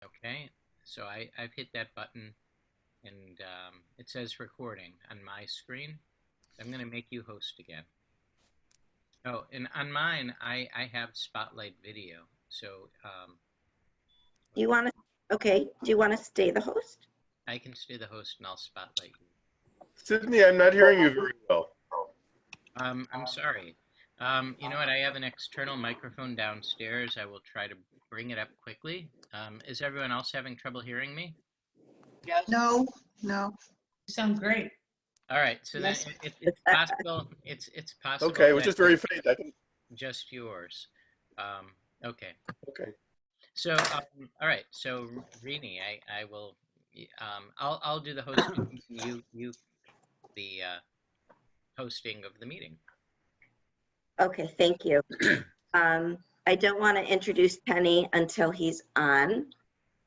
Okay, so I've hit that button and it says recording on my screen. I'm going to make you host again. Oh, and on mine, I have Spotlight Video. So Do you want to, okay, do you want to stay the host? I can stay the host and I'll spotlight you. Sydney, I'm not hearing you very well. I'm sorry. You know what? I have an external microphone downstairs. I will try to bring it up quickly. Is everyone else having trouble hearing me? Yes. No. You sound great. All right, so Yes. then it's possible. It's possible. Okay, it was that just very faint. I think. just yours. Okay. Okay. So all right. So Rini, I will. I'll do the hosting. You the hosting of the meeting. Okay, thank you. I don't want to introduce Teny until he's on.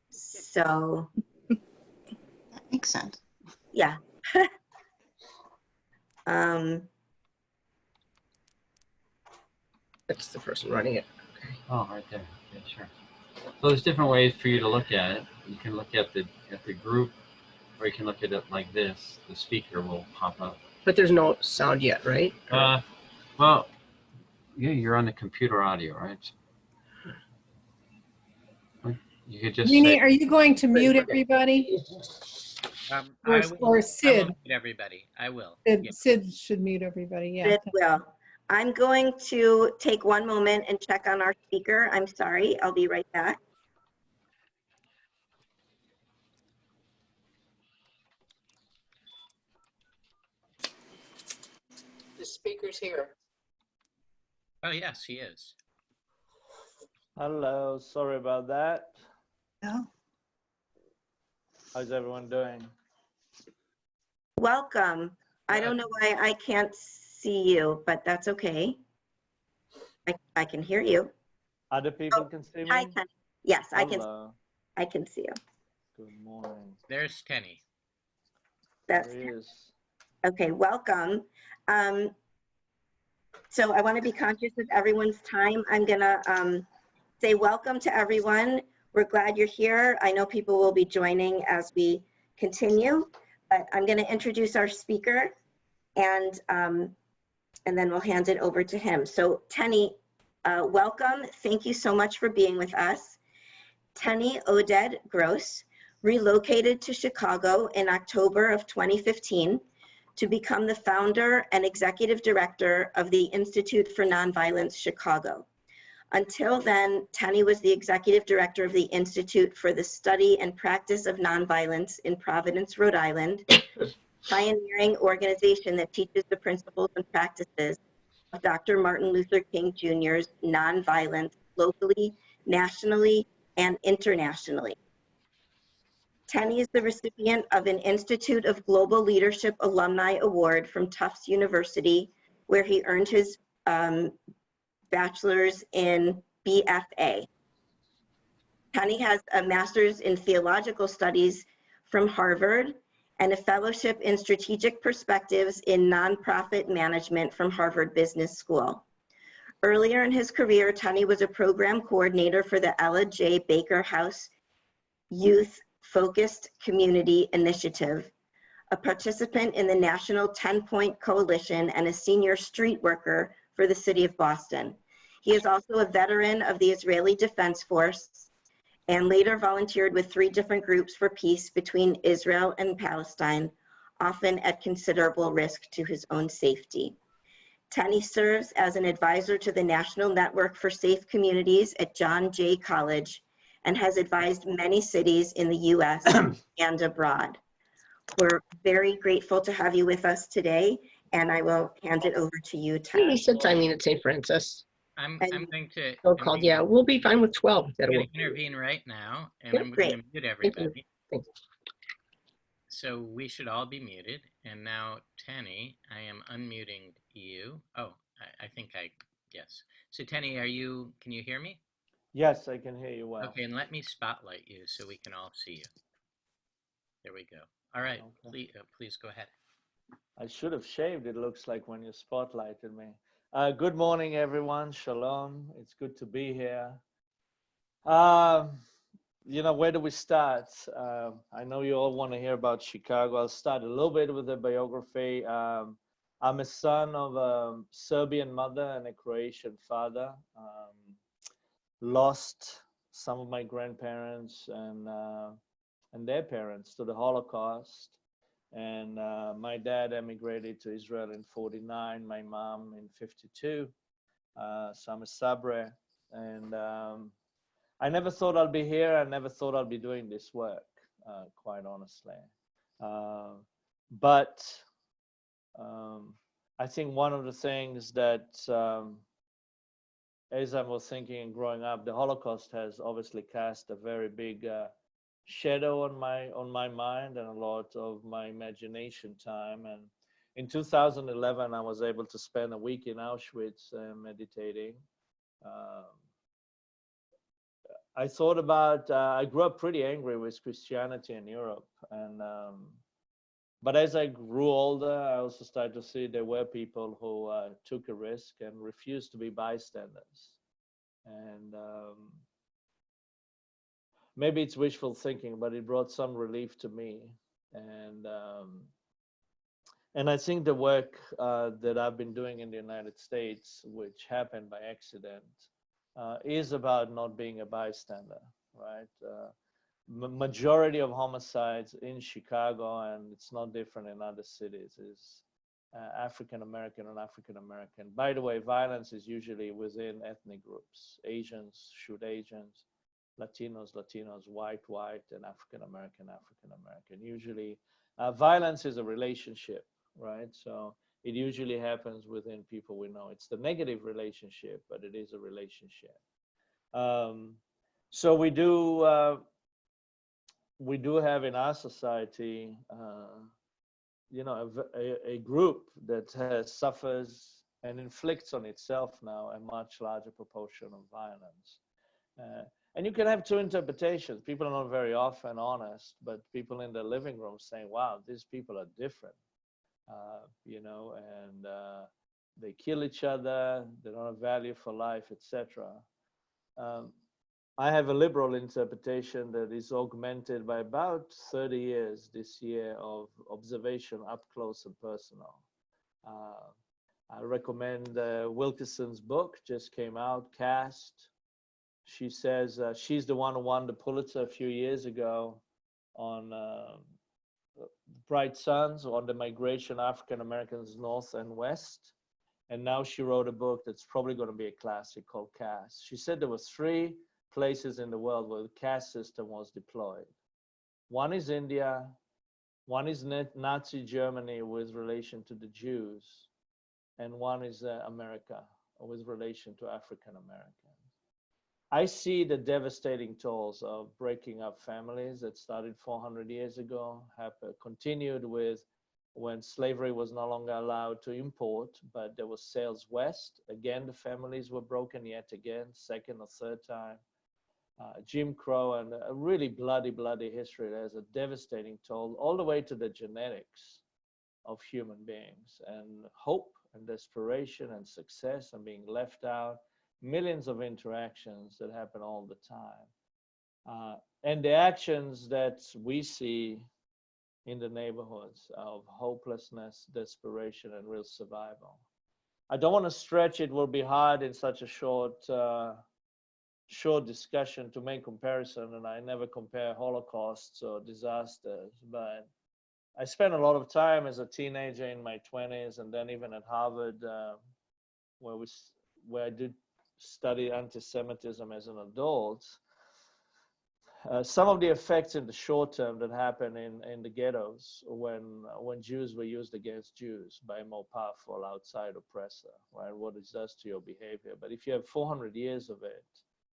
So, That makes sense. yeah. That's the person running it. Okay. Oh, right there. Yeah, sure. So there's different ways for you to look at it. You can look at the group, or you can look at it like this. The speaker will pop up. But there's no sound yet, right? Well, yeah, you're on the computer audio, right? You could just Rini, say, are you going to mute everybody? I Or Sid? will mute everybody. I will. Sid, Yeah. Sid should mute everybody, yeah. It will. I'm going to take one moment and check on our speaker. I'm sorry, I'll be right back. The speaker's here. Oh yes, he is. Hello, sorry about that. No. How's everyone doing? Welcome. I don't know why I can't see you, but that's okay. I can hear you. Other people can see me? I can. Yes, Hello. I can see you. Good morning. There's Teny. That's There he is. okay. Welcome. So I want to be conscious of everyone's time. I'm gonna say welcome to everyone. We're glad you're here. I know people will be joining as we continue, but I'm going to introduce our speaker, and then we'll hand it over to him. So Teny, welcome. Thank you so much for being with us. Teny Oded Gross relocated to Chicago in October of 2015 to become the founder and executive director of the Institute for Nonviolence Chicago. Until then, Teny was the executive director of the Institute for the Study and Practice of Nonviolence in Providence, Rhode Island, pioneering organization that teaches the principles and practices of Dr. Martin Luther King Jr.'s nonviolence locally, nationally, and internationally. Teny is the recipient of an Institute of Global Leadership Alumni Award from Tufts University, where he earned his bachelor's in BFA. Teny has a master's in theological studies from Harvard and a fellowship in strategic perspectives in nonprofit management from Harvard Business School. Earlier in his career, Teny was a program coordinator for the Ella J. Baker House Youth Focused Community Initiative, a participant in the National 10-Point Coalition, and a senior street worker for the city of Boston. He is also a veteran of the Israeli Defense Force and later volunteered with 3 different groups for peace between Israel and Palestine, often at considerable risk to his own safety. Teny serves as an advisor to the National Network for Safe Communities at John Jay College and has advised many cities in the US and abroad. We're very grateful to have you with us today, and I will hand it over to you, Teny. He said timing at St. Francis. I'm going to. So called. Yeah, we'll be fine with 12. I'm That'll going work. to intervene right now, and Yep, I'm going great. to mute Thank you. everybody. Thanks. So we should all be muted. And now, Teny, I am unmuting you. Oh, I think yes. So Teny, can you hear me? Yes, I can hear you well. Okay, and let me spotlight you so we can all see you. There we go. All right, Okay. please go ahead. I should have shaved, it looks like, when you spotlighted me. Good morning, everyone. Shalom. It's good to be here. where do we start? I know you all want to hear about Chicago. I'll start a little bit with the biography. I'm a son of a Serbian mother and a Croatian father. Lost some of my grandparents and their parents to the Holocaust. And my dad emigrated to Israel in 49, my mom in 52. So I'm a Sabre. And I never thought I'd be here. I never thought I'd be doing this work, quite honestly. But I think one of the things that, as I was thinking and growing up, the Holocaust has obviously cast a very big shadow on my mind and a lot of my imagination time. And in 2011, I was able to spend a week in Auschwitz meditating. I thought about, I grew up pretty angry with Christianity in Europe. And but as I grew older, I also started to see there were people who took a risk and refused to be bystanders. And maybe it's wishful thinking, but it brought some relief to me. And I think the work that I've been doing in the United States, which happened by accident, is about not being a bystander, right? Majority of homicides in Chicago, and it's not different in other cities, is African American and African American. By the way, violence is usually within ethnic groups. Asians shoot Asians, Latinos, white, and African American. Usually, violence is a relationship, right? So it usually happens within people we know. It's the negative relationship, but it is a relationship. So we do have in our society, a group that suffers and inflicts on itself now a much larger proportion of violence. And you can have two interpretations. People are not very often honest, but people in the living room saying, wow, these people are different, and they kill each other, they don't have value for life, etc. I have a liberal interpretation that is augmented by about 30 years this year of observation up close and personal. I recommend Wilkerson's book, just came out, Cast. She says she's the one who won the Pulitzer a few years ago on Bright Suns, on the migration of African Americans north and west. And now she wrote a book that's probably going to be a classic called Caste. She said there were 3 places in the world where the caste system was deployed. One is India, one is Nazi Germany with relation to the Jews, and one is America with relation to African Americans. I see the devastating tolls of breaking up families that started 400 years ago, have continued with when slavery was no longer allowed to import, but there was sales west. Again, the families were broken yet again, second or third time. Jim Crow, and a really bloody history that has a devastating toll all the way to the genetics of human beings, and hope and desperation and success and being left out. Millions of interactions that happen all the time. And the actions that we see in the neighborhoods of hopelessness, desperation, and real survival. I don't want to stretch it. Will be hard in such a short discussion to make comparison, and I never compare holocausts or disasters, but I spent a lot of time as a teenager in my 20s, and then even at Harvard, where I did study anti-Semitism as an adult. Some of the effects in the short term that happen in the ghettos when Jews were used against Jews by a more powerful outside oppressor, right? What it does to your behavior. But if you have 400 years of it,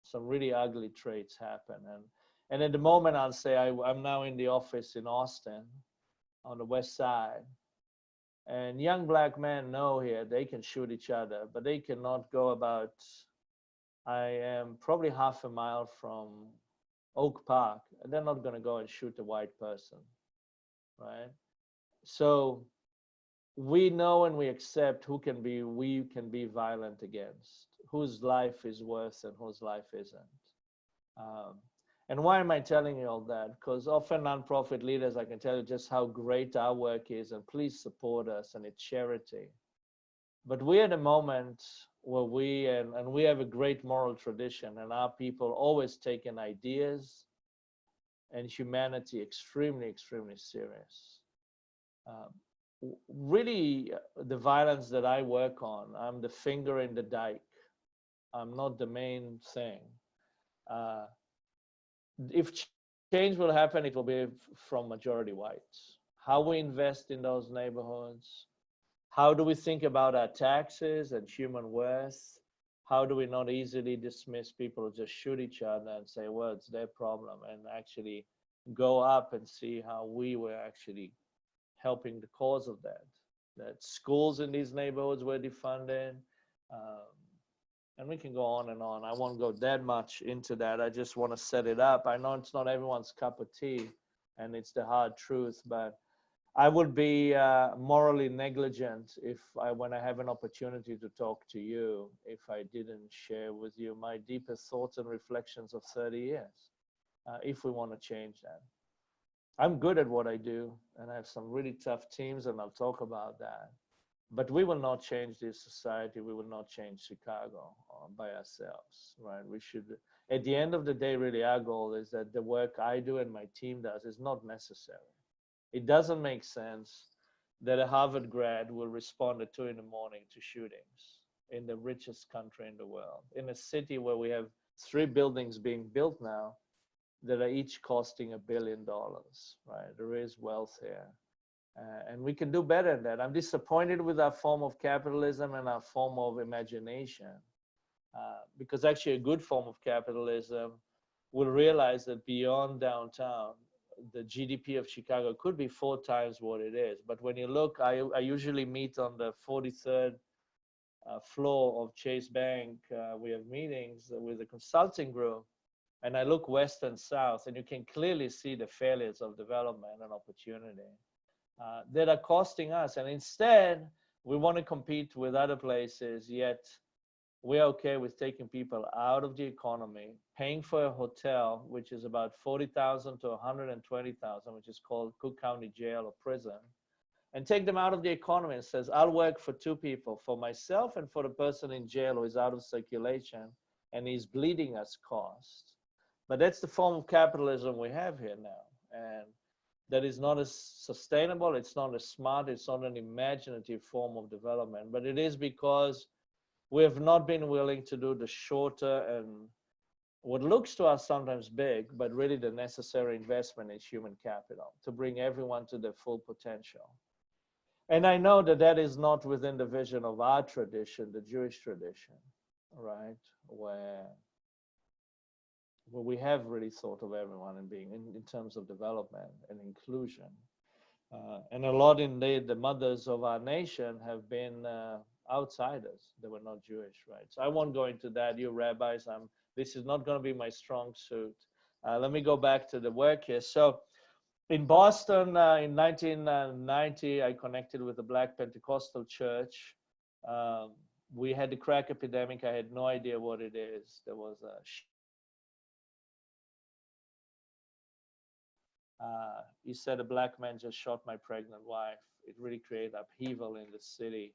some really ugly traits happen. And at the moment, I'll say I'm now in the office in Austin on the west side. And young black men know here they can shoot each other, but they cannot go about. I am probably half a mile from Oak Park, and they're not going to go and shoot a white person, right? So we know and we accept we can be violent against, whose life is worth and whose life isn't. And why am I telling you all that? Because often nonprofit leaders, I can tell you just how great our work is, and please support us, and it's charity. But we're at a moment where and we have a great moral tradition, and our people always taken ideas and humanity extremely, extremely serious. Really, the violence that I work on, I'm the finger in the dike. I'm not the main thing. If change will happen, it will be from majority whites. How we invest in those neighborhoods, how do we think about our taxes and human worth? How do we not easily dismiss people who just shoot each other and say, well, it's their problem, and actually go up and see how we were actually helping the cause of that. That schools in these neighborhoods were defunded. And we can go on and on. I won't go that much into that. I just want to set it up. I know it's not everyone's cup of tea, and it's the hard truth, but I would be morally negligent when I have an opportunity to talk to you, if I didn't share with you my deepest thoughts and reflections of 30 years, if we want to change that. I'm good at what I do, and I have some really tough teams, and I'll talk about that. But we will not change this society. We will not change Chicago by ourselves, right? We should, at the end of the day, really our goal is that the work I do and my team does is not necessary. It doesn't make sense that a Harvard grad will respond at 2 in the morning to shootings in the richest country in the world, in a city where we have 3 buildings being built now that are each costing $1 billion, right? There is wealth here. And we can do better than that. I'm disappointed with our form of capitalism and our form of imagination, because actually a good form of capitalism will realize that beyond downtown, the GDP of Chicago could be 4 times what it is. But when you look, I usually meet on the 43rd floor of Chase Bank. We have meetings with a consulting group, and I look west and south, and you can clearly see the failures of development and opportunity that are costing us. And instead, we want to compete with other places, yet we're okay with taking people out of the economy, paying for a hotel, which is about $40,000 to $120,000, which is called Cook County Jail or prison, and take them out of the economy and says, I'll work for 2 people, for myself and for the person in jail who is out of circulation and is bleeding us cost. But that's the form of capitalism we have here now. And that is not as sustainable, it's not as smart, it's not an imaginative form of development, but it is because we have not been willing to do the shorter and what looks to us sometimes big, but really the necessary investment in human capital to bring everyone to their full potential. And I know that that is not within the vision of our tradition, the Jewish tradition, right? Where we have really thought of everyone and being in terms of development and inclusion. And a lot indeed, the mothers of our nation have been outsiders. They were not Jewish, right? So I won't go into that. You rabbis, this is not going to be my strong suit. Let me go back to the work here. So in Boston in 1990, I connected with the Black Pentecostal Church. We had the crack epidemic. I had no idea what it is. There was a he said a black man just shot my pregnant wife. It really created upheaval in the city.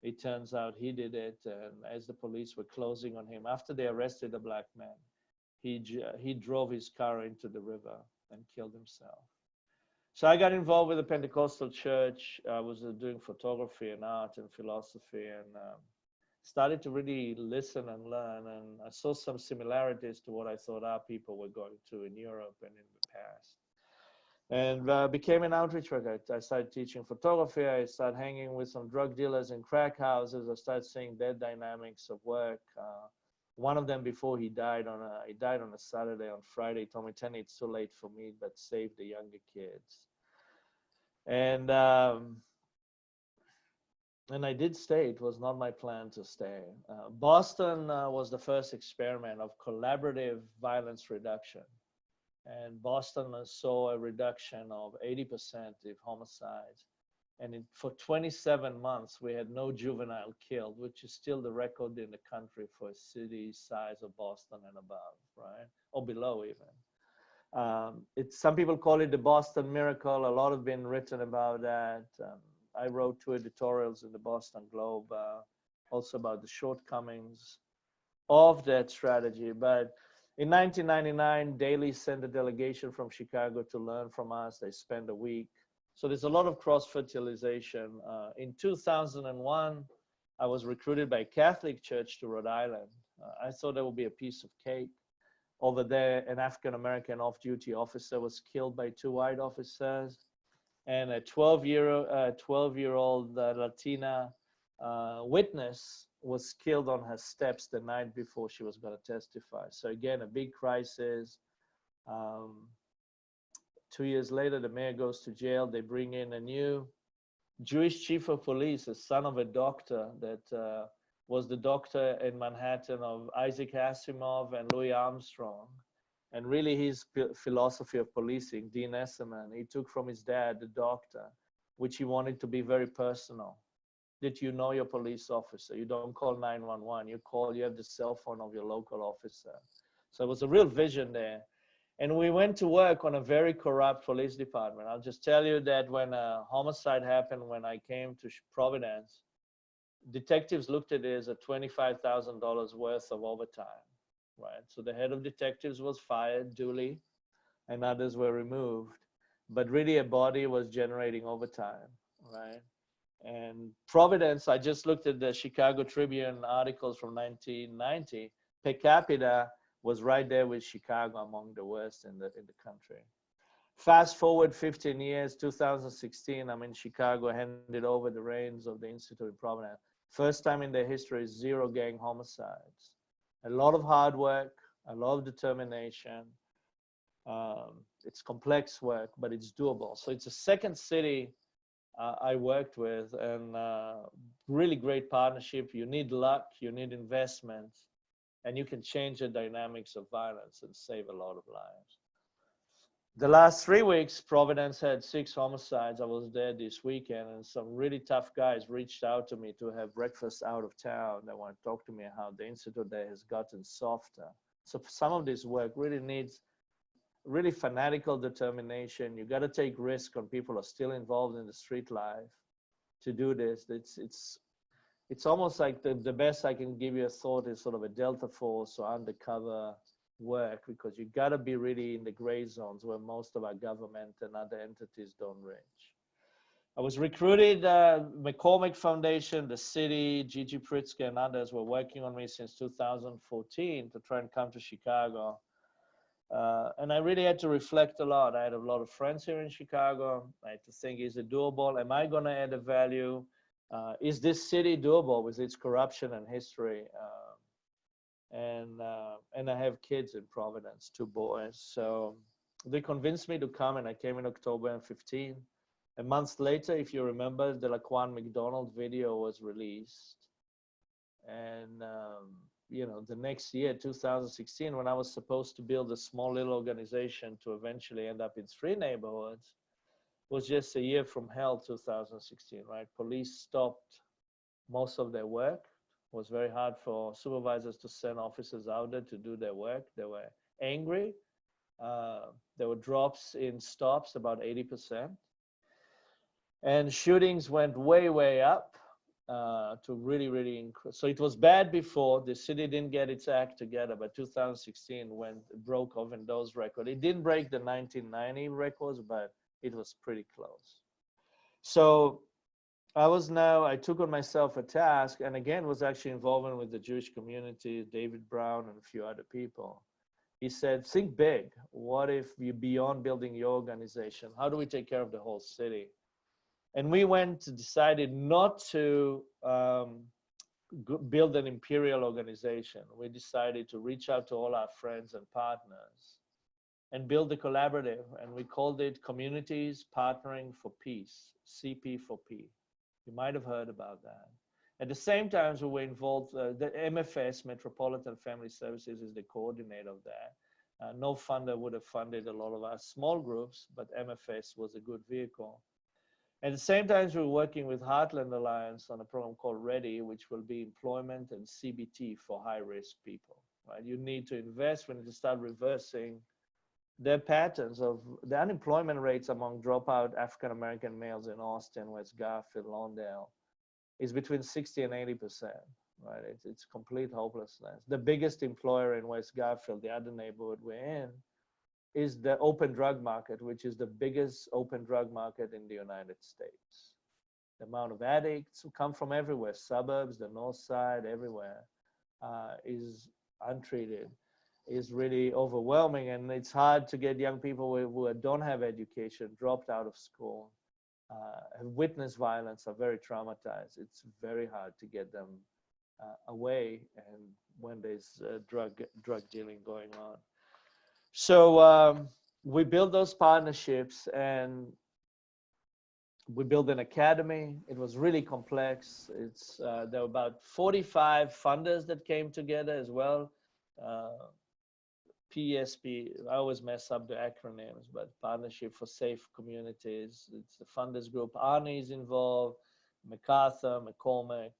It turns out he did it, and as the police were closing on him, after they arrested the black man, he drove his car into the river and killed himself. So I got involved with the Pentecostal church. I was doing photography and art and philosophy, and started to really listen and learn, and I saw some similarities to what I thought our people were going through in Europe and in the past. And became an outreach worker. I started teaching photography. I started hanging with some drug dealers in crack houses. I started seeing their dynamics of work. One of them, before he died on a Saturday. On Friday, he told me, Teny, it's too late for me, but save the younger kids. And I did stay. It was not my plan to stay. Boston was the first experiment of collaborative violence reduction. And Boston saw a reduction of 80% of homicides. And for 27 months, we had no juvenile killed, which is still the record in the country for a city size of Boston and above, right? Or below even. Some people call it the Boston Miracle. A lot have been written about that. I wrote 2 editorials in the Boston Globe, also about the shortcomings of that strategy. But in 1999, Daley sent a delegation from Chicago to learn from us. They spent a week. So there's a lot of cross-fertilization. In 2001, I was recruited by a Catholic church to Rhode Island. I thought that would be a piece of cake. Over there, an African-American off-duty officer was killed by 2 white officers, and a 12-year-old Latina witness was killed on her steps the night before she was going to testify. So again, a big crisis. 2 years later, the mayor goes to jail. They bring in a new Jewish chief of police, a son of a doctor that was the doctor in Manhattan of Isaac Asimov and Louis Armstrong. And really his philosophy of policing, Dean Esserman, he took from his dad, the doctor, which he wanted to be very personal. That you know your police officer. You don't call 911, you have the cell phone of your local officer. So it was a real vision there. And we went to work on a very corrupt police department. I'll just tell you that when a homicide happened, when I came to Providence, detectives looked at it as a $25,000 worth of overtime, right? So the head of detectives was fired duly and others were removed, but really a body was generating overtime, right? And Providence, I just looked at the Chicago Tribune articles from 1990, per capita was right there with Chicago among the worst in the country. Fast forward 15 years, 2016, I'm in Chicago, handed over the reins of the Institute in Providence. First time in their history, 0 gang homicides. A lot of hard work, a lot of determination. It's complex work, but it's doable. So it's a second city I worked with, and really great partnership. You need luck, you need investment, and you can change the dynamics of violence and save a lot of lives. The last 3 weeks, Providence had 6 homicides. I was there this weekend, and some really tough guys reached out to me to have breakfast out of town. They want to talk to me how the institute there has gotten softer. So some of this work really needs really fanatical determination. You got to take risk when people are still involved in the street life to do this. It's almost like the best I can give you a thought is sort of a Delta Force or undercover work, because you got to be really in the gray zones where most of our government and other entities don't reach. I was recruited, McCormick Foundation, the city, Gigi Pritzker and others were working on me since 2014 to try and come to Chicago. And I really had to reflect a lot. I had a lot of friends here in Chicago. I had to think, is it doable? Am I going to add a value? Is this city doable with its corruption and history? And I have kids in Providence, 2 boys. So they convinced me to come, and I came in October 15. A month later, if you remember, the Laquan McDonald video was released. And you know, the next year, 2016, when I was supposed to build a small little organization to eventually end up in 3 neighborhoods, was just a year from hell, 2016, right? Police stopped most of their work. It was very hard for supervisors to send officers out there to do their work. They were angry. There were drops in stops, about 80%. And shootings went way, way up to really, really increase. So it was bad before. The city didn't get its act together, but 2016 when it broke even those records. It didn't break the 1990 records, but it was pretty close. So I took on myself a task, and again was actually involved with the Jewish community, David Brown and a few other people. He said, think big. What if you, beyond building your organization, how do we take care of the whole city? And we decided not to build an imperial organization. We decided to reach out to all our friends and partners and build a collaborative. And we called it Communities Partnering for Peace, CP4P. You might have heard about that. At the same time, we were involved, the MFS, Metropolitan Family Services, is the coordinator of that. No funder would have funded a lot of our small groups, but MFS was a good vehicle. At the same time, we were working with Heartland Alliance on a program called READY, which will be employment and CBT for high-risk people. Right? You need to invest, we need to start reversing there are patterns of the unemployment rates among dropout African-American males in Austin, West Garfield, Lawndale is between 60 and 80%, right? It's complete hopelessness. The biggest employer in West Garfield, the other neighborhood we're in, is the open drug market, which is the biggest open drug market in the United States. The amount of addicts who come from everywhere, suburbs, the north side, everywhere, is untreated, is really overwhelming. And it's hard to get young people who don't have education, dropped out of school, have witnessed violence, are very traumatized. It's very hard to get them away, and when there's drug dealing going on. So we built those partnerships, and we built an academy. It was really complex. There were about 45 funders that came together as well. PSP, I always mess up the acronyms, but Partnership for Safe Communities. It's the funders group. Arnie is involved, MacArthur, McCormick,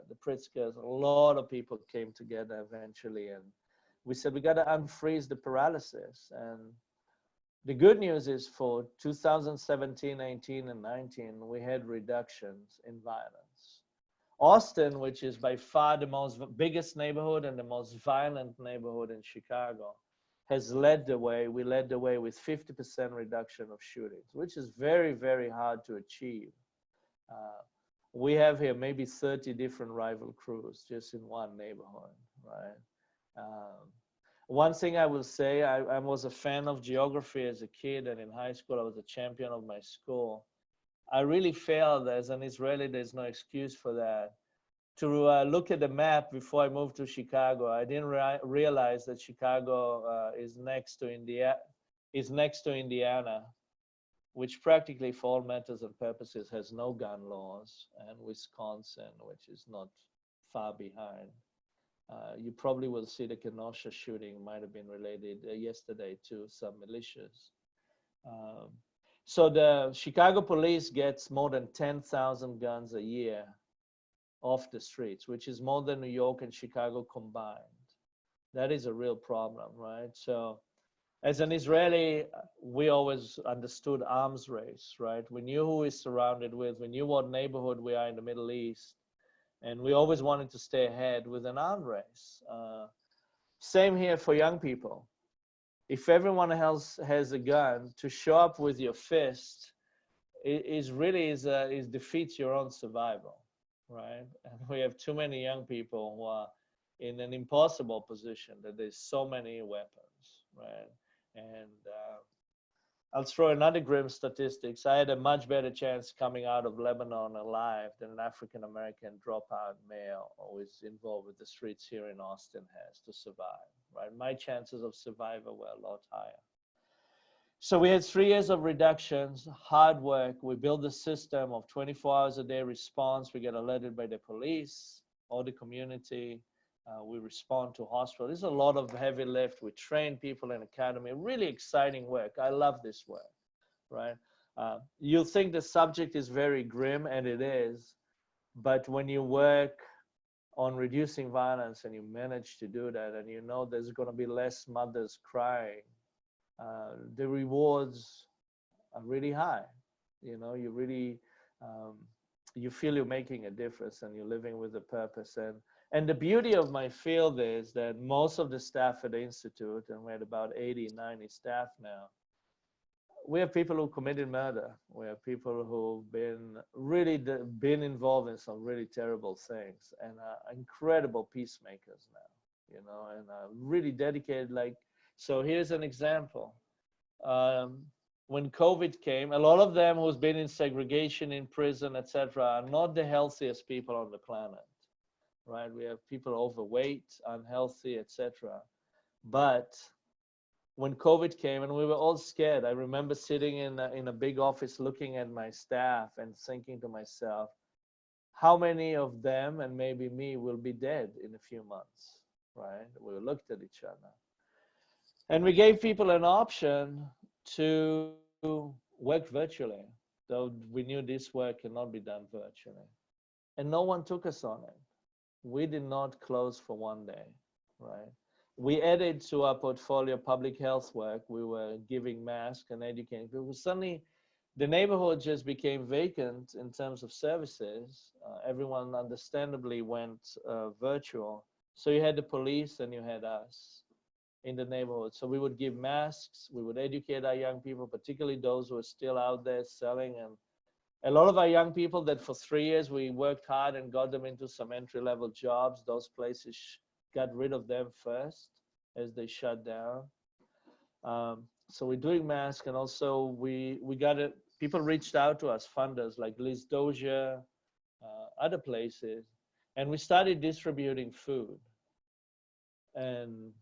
the Pritzkers. A lot of people came together eventually, and we said we got to unfreeze the paralysis. And the good news is for 2017, 18, and 19, we had reductions in violence. Austin, which is by far the biggest neighborhood and the most violent neighborhood in Chicago, has led the way. We led the way with 50% reduction of shootings, which is very, very hard to achieve. We have here maybe 30 different rival crews just in one neighborhood, right? One thing I will say, I was a fan of geography as a kid, and in high school, I was a champion of my school. I really failed as an Israeli, there's no excuse for that, to look at the map before I moved to Chicago. I didn't realize that Chicago is next to Indiana, which practically for all matters and purposes has no gun laws, and Wisconsin, which is not far behind. You probably will see the Kenosha shooting might have been related yesterday to some militias. So the Chicago police gets more than 10,000 guns a year off the streets, which is more than New York and Chicago combined. That is a real problem, right? So as an Israeli, we always understood arms race, right? We knew who we're surrounded with. We knew what neighborhood we are in the Middle East. And we always wanted to stay ahead with an arms race. Same here for young people. If everyone else has a gun, to show up with your fist is defeats your own survival, right? And we have too many young people who are in an impossible position that there's so many weapons, right? And I'll throw another grim statistics. I had a much better chance coming out of Lebanon alive than an African-American dropout male who is involved with the streets here in Austin has to survive, right? My chances of survival were a lot higher. So we had 3 years of reductions, hard work. We built a system of 24 hours a day response. We get alerted by the police or the community. We respond to hospital. There's a lot of heavy lift. We train people in academy, really exciting work. I love this work, right? You'll think the subject is very grim, and it is, but when you work on reducing violence and you manage to do that, and you know there's gonna be less mothers crying, the rewards are really high. You know, you really, you feel you're making a difference and you're living with a purpose. And the beauty of my field is that most of the staff at the Institute, and we're at about 80, 90 staff now, we have people who committed murder. We have people who've been involved in some really terrible things, and are incredible peacemakers now, you know, and are really dedicated. Like, so here's an example. When COVID came, a lot of them who's been in segregation, in prison, etc., are not the healthiest people on the planet. Right? We have people overweight, unhealthy, etc. But when COVID came and we were all scared, I remember sitting in a big office looking at my staff and thinking to myself, how many of them and maybe me will be dead in a few months, right? We looked at each other. And we gave people an option to work virtually, though we knew this work cannot be done virtually. And no one took us on it. We did not close for one day, right? We added to our portfolio public health work. We were giving masks and educating people. Suddenly, the neighborhood just became vacant in terms of services. Everyone understandably went virtual. So you had the police and you had us in the neighborhood. So we would give masks, we would educate our young people, particularly those who are still out there selling. And a lot of our young people that for 3 years we worked hard and got them into some entry-level jobs, those places got rid of them first as they shut down. So we're doing masks, and also we got it. People reached out to us, funders like Liz Dozier, other places, and we started distributing food. And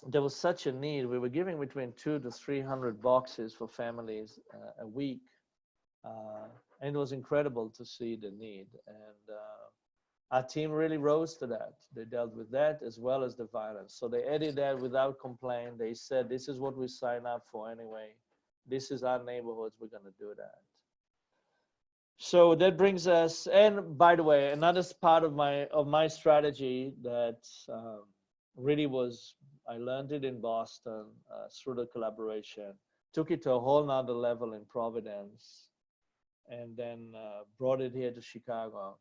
there was such a need. We were giving between 200 to 300 boxes for families a week, and it was incredible to see the need. And our team really rose to that. They dealt with that as well as the violence. So they added that without complaint. They said, this is what we sign up for anyway. This is our neighborhoods, we're gonna do that. So that brings us, and by the way, another part of my strategy that really was, I learned it in Boston through the collaboration, took it to a whole nother level in Providence, and then brought it here to Chicago.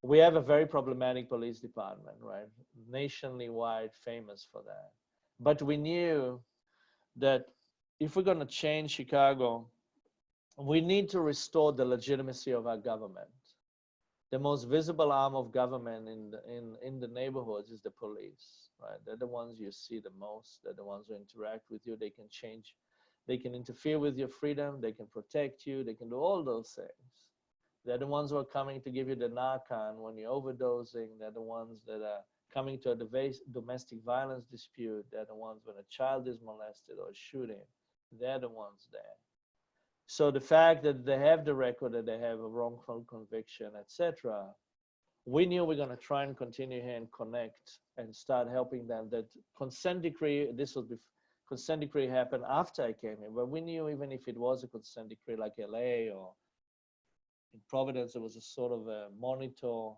We have a very problematic police department, right? Nationally wide, famous for that. But we knew that if we're gonna change Chicago, we need to restore the legitimacy of our government. The most visible arm of government in the neighborhoods is the police, right? They're the ones you see the most. They're the ones who interact with you. They can change, they can interfere with your freedom. They can protect you. They can do all those things. They're the ones who are coming to give you the Narcan when you're overdosing. They're the ones that are coming to a domestic violence dispute. They're the ones when a child is molested or shooting. They're the ones there. So the fact that they have the record, that they have a wrongful conviction, etc., we knew we're going to try and continue here and connect and start helping them. That consent decree, consent decree happened after I came here, but we knew even if it was a consent decree like LA or in Providence, there was a sort of a monitor.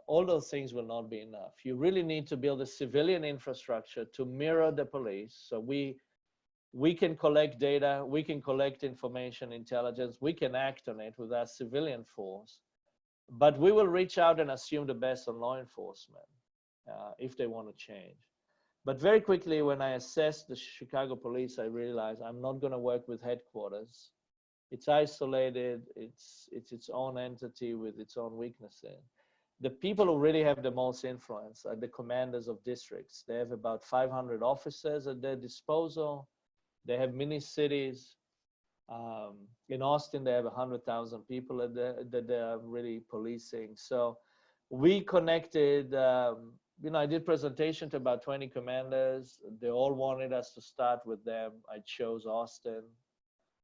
All those things will not be enough. You really need to build a civilian infrastructure to mirror the police. So we can collect data, we can collect information, intelligence, we can act on it with our civilian force, but we will reach out and assume the best on law enforcement if they want to change. But very quickly, when I assessed the Chicago police, I realized I'm not going to work with headquarters. It's isolated, it's its own entity with its own weaknesses. The people who really have the most influence are the commanders of districts. They have about 500 officers at their disposal. They have mini cities. In Austin, they have 100,000 people that they are really policing. So we connected, I did presentation to about 20 commanders. They all wanted us to start with them. I chose Austin.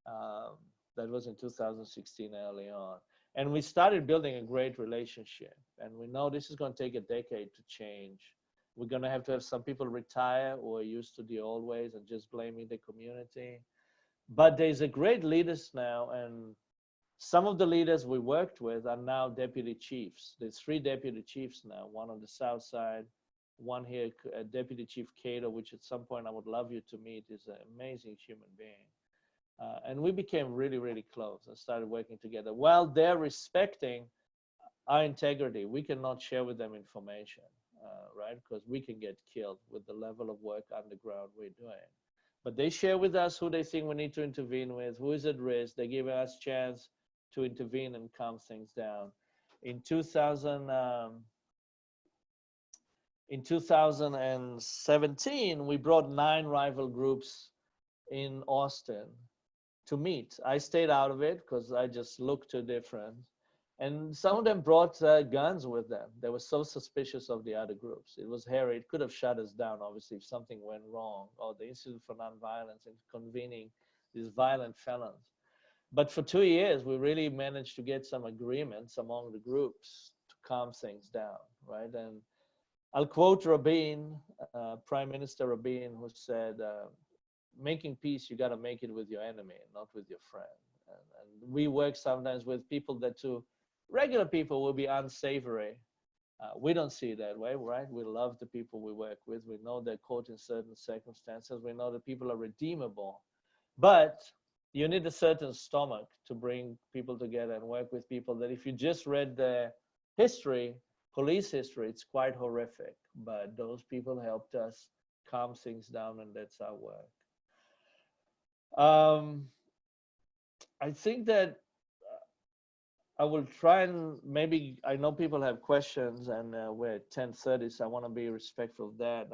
That was in 2016 early on. And we started building a great relationship. And we know this is going to take a decade to change. We're going to have some people retire who are used to the old ways and just blaming the community. But there's a great leaders now, and some of the leaders we worked with are now deputy chiefs. There's 3 deputy chiefs now, one on the south side, one here, Deputy Chief Cato, which at some point I would love you to meet, is an amazing human being. And we became really, really close and started working together. While they're respecting our integrity, we cannot share with them information, right? Because we can get killed with the level of work underground we're doing. But they share with us who they think we need to intervene with, who is at risk. They give us chance to intervene and calm things down. In 2017, we brought 9 rival groups in Austin to meet. I stayed out of it because I just looked too different. And some of them brought guns with them. They were so suspicious of the other groups. It was hairy. It could have shut us down, obviously, if something went wrong, or the Institute for Nonviolence and convening these violent felons. But for 2 years, we really managed to get some agreements among the groups to calm things down, right? And I'll quote Rabin, Prime Minister Rabin, who said, making peace, you got to make it with your enemy, not with your friend. And we work sometimes with people that to regular people will be unsavory. We don't see it that way, right? We love the people we work with. We know they're caught in certain circumstances. We know that people are redeemable. But you need a certain stomach to bring people together and work with people that if you just read their history, police history, it's quite horrific. But those people helped us calm things down, and that's our work. I think that I will try and maybe, I know people have questions, and we're at 10:30, so I want to be respectful of that.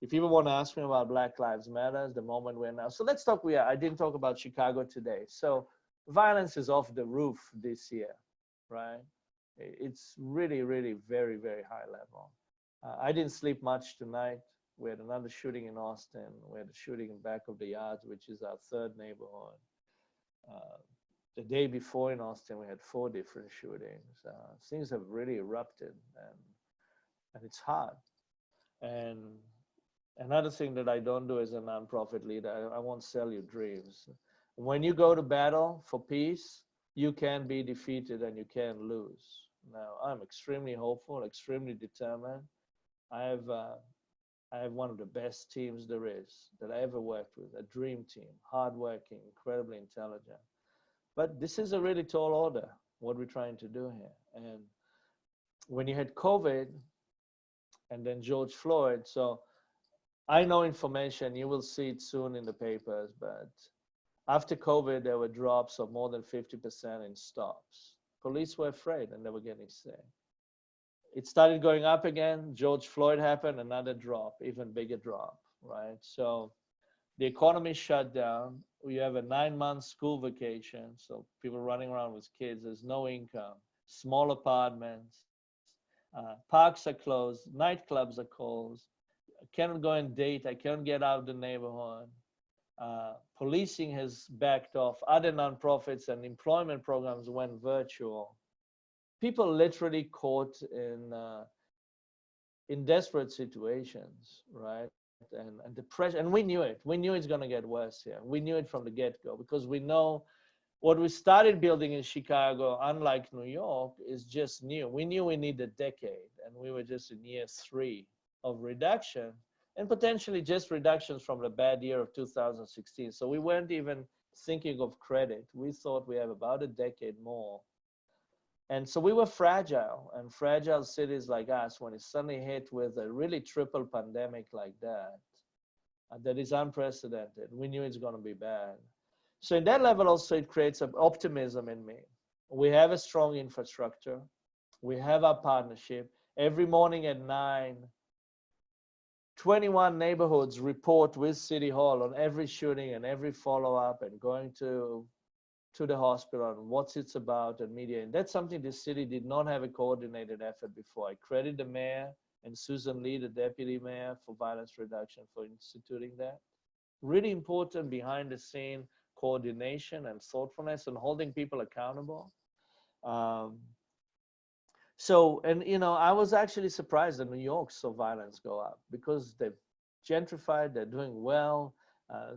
If people want to ask me about Black Lives Matter, the moment we're now. So let's talk, I didn't talk about Chicago today. So violence is off the roof this year, right? It's really, really very, very high level. I didn't sleep much tonight. We had another shooting in Austin. We had a shooting in back of the yards, which is our third neighborhood. The day before in Austin, we had 4 different shootings. Things have really erupted, and it's hard. And another thing that I don't do as a nonprofit leader, I won't sell you dreams. When you go to battle for peace, you can be defeated and you can lose. Now, I'm extremely hopeful, extremely determined. I have one of the best teams there is that I ever worked with, a dream team, hardworking, incredibly intelligent. But this is a really tall order, what we're trying to do here. And when you had COVID and then George Floyd, so I know information, you will see it soon in the papers, but after COVID, there were drops of more than 50% in stops. Police were afraid and they were getting sick. It started going up again. George Floyd happened, another drop, even bigger drop, right? So the economy shut down. We have a 9-month school vacation. So people running around with kids, there's no income, small apartments, parks are closed, nightclubs are closed. I cannot go and date. I can't get out of the neighborhood. Policing has backed off. Other nonprofits and employment programs went virtual. People literally caught in desperate situations, right? And the pressure, and we knew it. We knew it's going to get worse here. We knew it from the get-go because we know what we started building in Chicago, unlike New York, is just new. We knew we need a decade, and we were just in year 3 of reduction, and potentially just reductions from the bad year of 2016. So we weren't even thinking of credit. We thought we have about a decade more. And so we were fragile, and fragile cities like us, when it's suddenly hit with a really triple pandemic like that, that is unprecedented, we knew it's going to be bad. So in that level also, it creates an optimism in me. We have a strong infrastructure. We have our partnership. Every morning at 9, 21 neighborhoods report with City Hall on every shooting and every follow-up and going to the hospital and what it's about and media. And that's something the city did not have a coordinated effort before. I credit the mayor and Susan Lee, the deputy mayor for violence reduction, for instituting that. Really important behind the scene coordination and thoughtfulness and holding people accountable. So, and you know, I was actually surprised that New York saw violence go up because they've gentrified, they're doing well.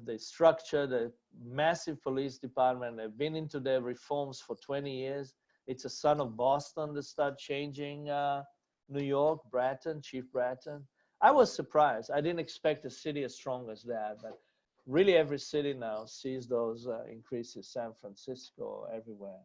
They structured a massive police department. They've been into their reforms for 20 years. It's a son of Boston that started changing New York, Bratton, Chief Bratton. I was surprised. I didn't expect a city as strong as that, but really every city now sees those increases, San Francisco, everywhere.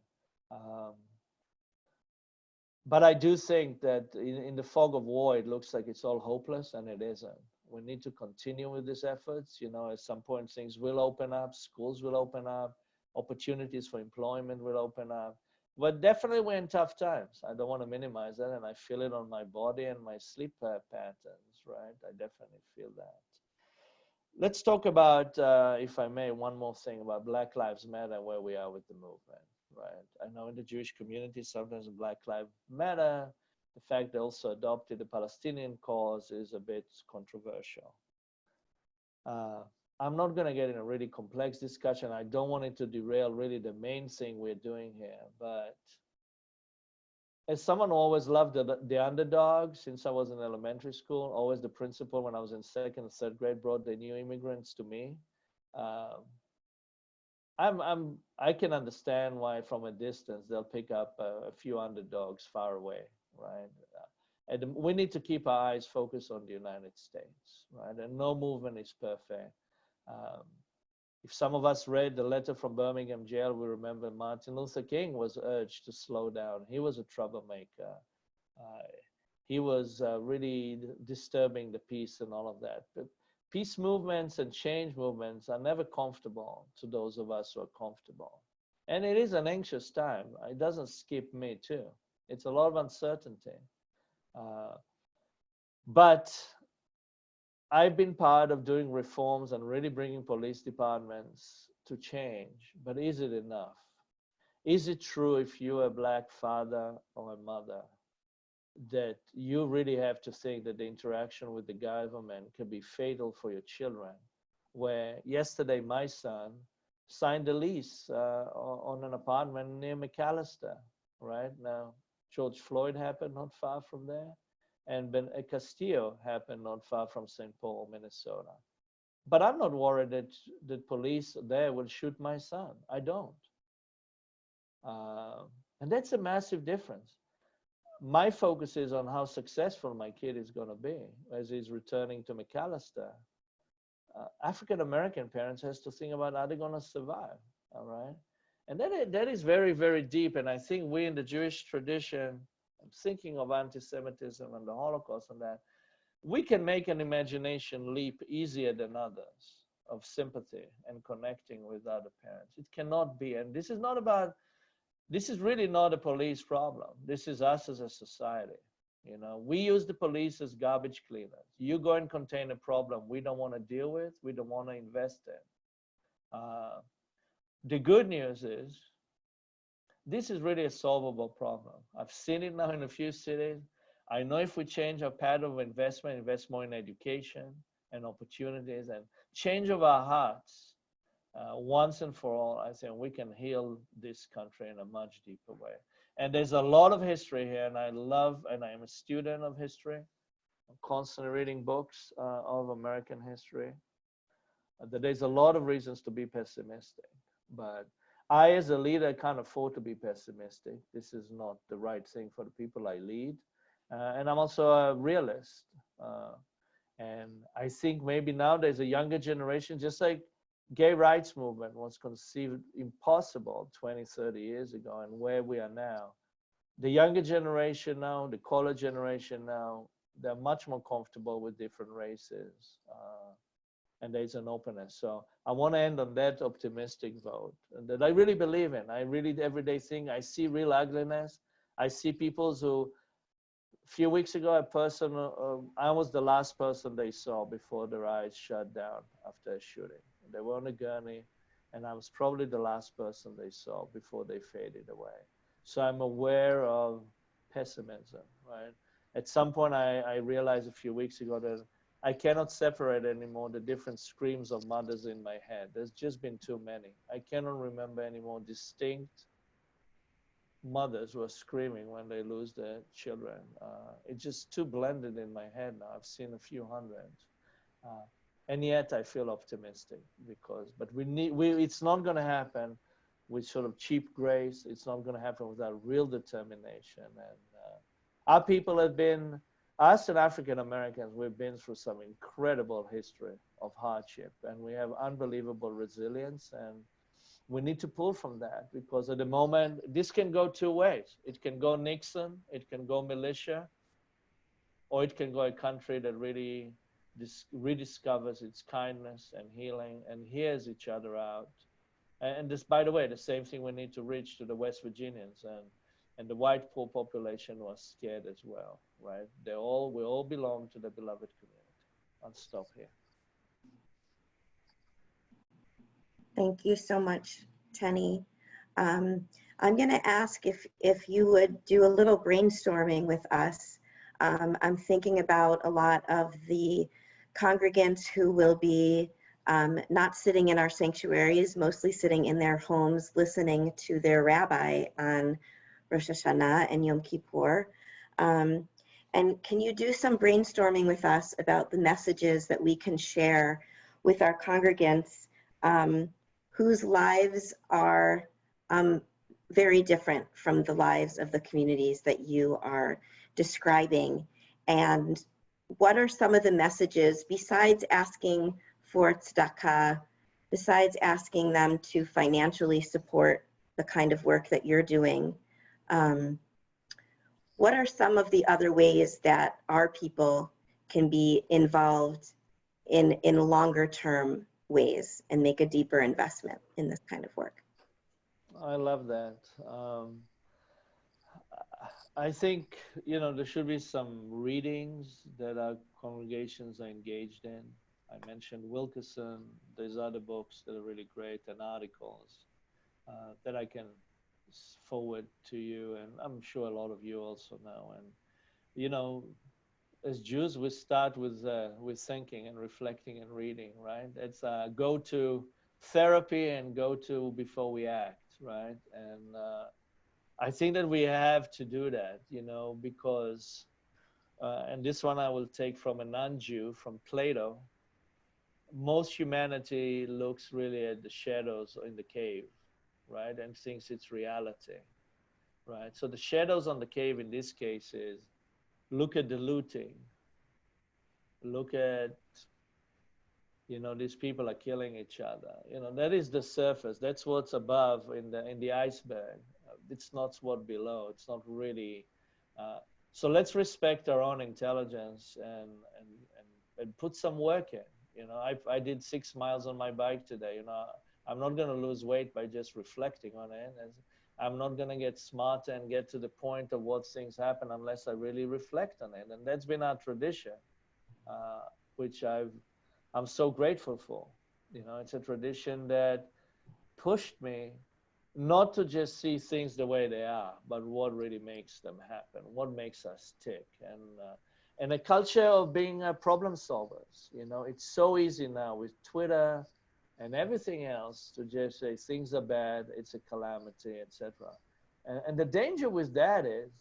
But I do think that in the fog of war, it looks like it's all hopeless, and it isn't. We need to continue with these efforts. You know, at some point things will open up, schools will open up, opportunities for employment will open up. But definitely we're in tough times. I don't want to minimize that, and I feel it on my body and my sleep patterns, right? I definitely feel that. Let's talk about, if I may, one more thing about Black Lives Matter and where we are with the movement, right? I know in the Jewish community, sometimes Black Lives Matter, the fact they also adopted the Palestinian cause is a bit controversial. I'm not going to get in a really complex discussion. I don't want it to derail really the main thing we're doing here. But as someone who always loved the underdog since I was in elementary school, always the principal when I was in 2nd and 3rd grade brought the new immigrants to me. I can understand why from a distance they'll pick up a few underdogs far away, right? And we need to keep our eyes focused on the United States, right? And no movement is perfect. If some of us read the letter from Birmingham jail, we remember Martin Luther King was urged to slow down. He was a troublemaker. He was really disturbing the peace and all of that. But peace movements and change movements are never comfortable to those of us who are comfortable. And it is an anxious time. It doesn't skip me too. It's a lot of uncertainty. But I've been part of doing reforms and really bringing police departments to change. But is it enough? Is it true if you're a Black father or a mother that you really have to think that the interaction with the government can be fatal for your children? Where yesterday my son signed a lease on an apartment near McAllister, right? Now, George Floyd happened not far from there, and Ben Castillo happened not far from St. Paul, Minnesota. But I'm not worried that the police there will shoot my son. I don't. And that's a massive difference. My focus is on how successful my kid is going to be as he's returning to McAllister. African-American parents has to think about how they're going to survive, all right? And that is very, very deep. And I think we in the Jewish tradition, I'm thinking of anti-Semitism and the Holocaust and that, we can make an imagination leap easier than others of sympathy and connecting with other parents. It cannot be, and this is really not a police problem. This is us as a society. You know, we use the police as garbage cleaners. You go and contain a problem we don't want to deal with, we don't want to invest in. The good news is, this is really a solvable problem. I've seen it now in a few cities. I know if we change our pattern of investment, invest more in education and opportunities and change of our hearts, once and for all, I think we can heal this country in a much deeper way. And there's a lot of history here, and I love, and I'm a student of history. I'm constantly reading books of American history. There's a lot of reasons to be pessimistic, but I, as a leader, can't afford to be pessimistic. This is not the right thing for the people I lead. And I'm also a realist. And I think maybe now there's a younger generation, just like gay rights movement was conceived impossible 20, 30 years ago, and where we are now. The younger generation now, the college generation now, they're much more comfortable with different races. And there's an openness. So I want to end on that optimistic vote that I really believe in. I really everyday think I see real ugliness. I see people who, a few weeks ago, a person, I was the last person they saw before their eyes shut down after a shooting. They were on a gurney, and I was probably the last person they saw before they faded away. So I'm aware of pessimism, right? At some point, I realized a few weeks ago that I cannot separate anymore the different screams of mothers in my head. There's just been too many. I cannot remember any more distinct mothers who are screaming when they lose their children. It's just too blended in my head now. I've seen a few hundred. And yet I feel optimistic but it's not going to happen with sort of cheap grace. It's not going to happen without real determination. And our people have been, us and African Americans, we've been through some incredible history of hardship, and we have unbelievable resilience, and we need to pull from that, because at the moment, this can go two ways. It can go Nixon, it can go militia, or it can go a country that really rediscovers its kindness and healing and hears each other out. And this, by the way, the same thing we need to reach to the West Virginians and the white poor population was scared as well, right? We all belong to the beloved community. I'll stop here. Thank you so much, Teny. I'm going to ask if you would do a little brainstorming with us. I'm thinking about a lot of the congregants who will be not sitting in our sanctuaries, mostly sitting in their homes, listening to their rabbi on Rosh Hashanah and Yom Kippur. And can you do some brainstorming with us about the messages that we can share with our congregants whose lives are very different from the lives of the communities that you are describing? And what are some of the messages besides asking for tzedakah, besides asking them to financially support the kind of work that you're doing? What are some of the other ways that our people can be involved in longer term ways and make a deeper investment in this kind of work? I love that. I think, there should be some readings that our congregations are engaged in. I mentioned Wilkerson. There's other books that are really great and articles that I can forward to you. And I'm sure a lot of you also know. And, as Jews, we start with thinking and reflecting and reading, right? It's go to therapy and go to before we act, right? And I think that we have to do that, because, and this one I will take from a non-Jew, from Plato. Most humanity looks really at the shadows in the cave, right? And thinks it's reality, right? So the shadows on the cave in this case is, look at the looting. Look at, these people are killing each other. That is the surface. That's what's above in the iceberg. It's not what's below. It's not really. So let's respect our own intelligence and put some work in. I did 6 miles on my bike today. I'm not going to lose weight by just reflecting on it. I'm not going to get smarter and get to the point of what things happen unless I really reflect on it. And that's been our tradition, which I'm so grateful for. It's a tradition that pushed me not to just see things the way they are, but what really makes them happen, what makes us tick. And a culture of being problem solvers. It's so easy now with Twitter and everything else to just say things are bad, it's a calamity, etc. And the danger with that is,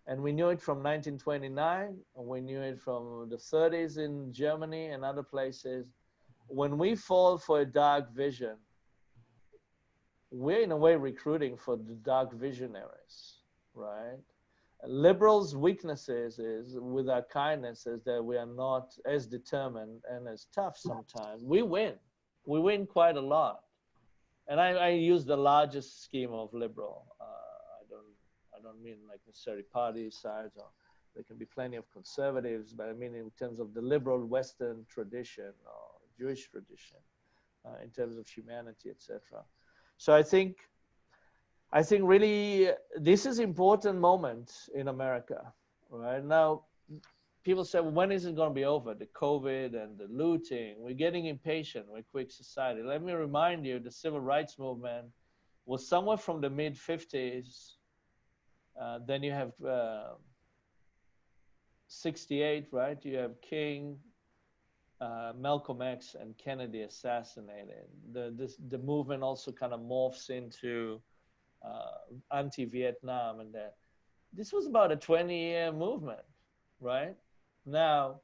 and we knew it from 1929, and we knew it from the 30s in Germany and other places, when we fall for a dark vision, we're in a way recruiting for the dark visionaries, right? Liberals' weaknesses is, with our kindness, is that we are not as determined and as tough sometimes. We win quite a lot. And I use the largest scheme of liberal. I don't mean like necessarily party sides, or there can be plenty of conservatives, but I mean in terms of the liberal Western tradition or Jewish tradition, in terms of humanity, etc. So I think really this is an important moment in America, right? Now, people say, well, when is it going to be over? The COVID and the looting. We're getting impatient. We're a quick society. Let me remind you, the civil rights movement was somewhere from the mid-50s. Then you have 68, right? You have King, Malcolm X, and Kennedy assassinated. The movement also kind of morphs into anti-Vietnam, and that. This was about a 20-year movement, right? Now,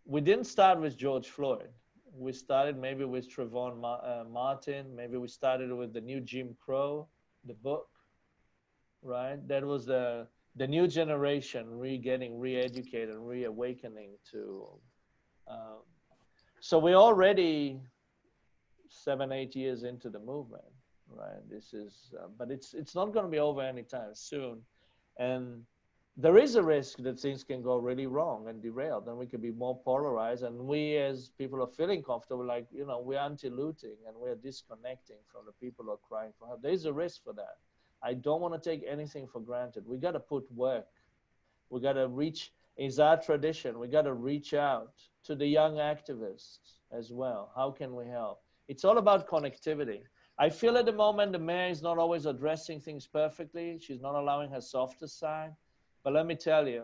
we didn't start with George Floyd. We started maybe with Trayvon Martin. Maybe we started with the new Jim Crow, the book, right? That was the new generation getting re-educated, reawakening to. So we're already 7-8 years into the movement, right? This is, but it's not going to be over anytime soon, and there is a risk that things can go really wrong and derail. Then we could be more polarized, and we as people are feeling comfortable, like, we're anti-looting and we're disconnecting from the people who are crying for help. There's a risk for that. I don't want to take anything for granted. We got to put work. We got to reach, it's our tradition. We got to reach out to the young activists as well. How can we help? It's all about connectivity. I feel at the moment the mayor is not always addressing things perfectly. She's not allowing her softer side. But let me tell you,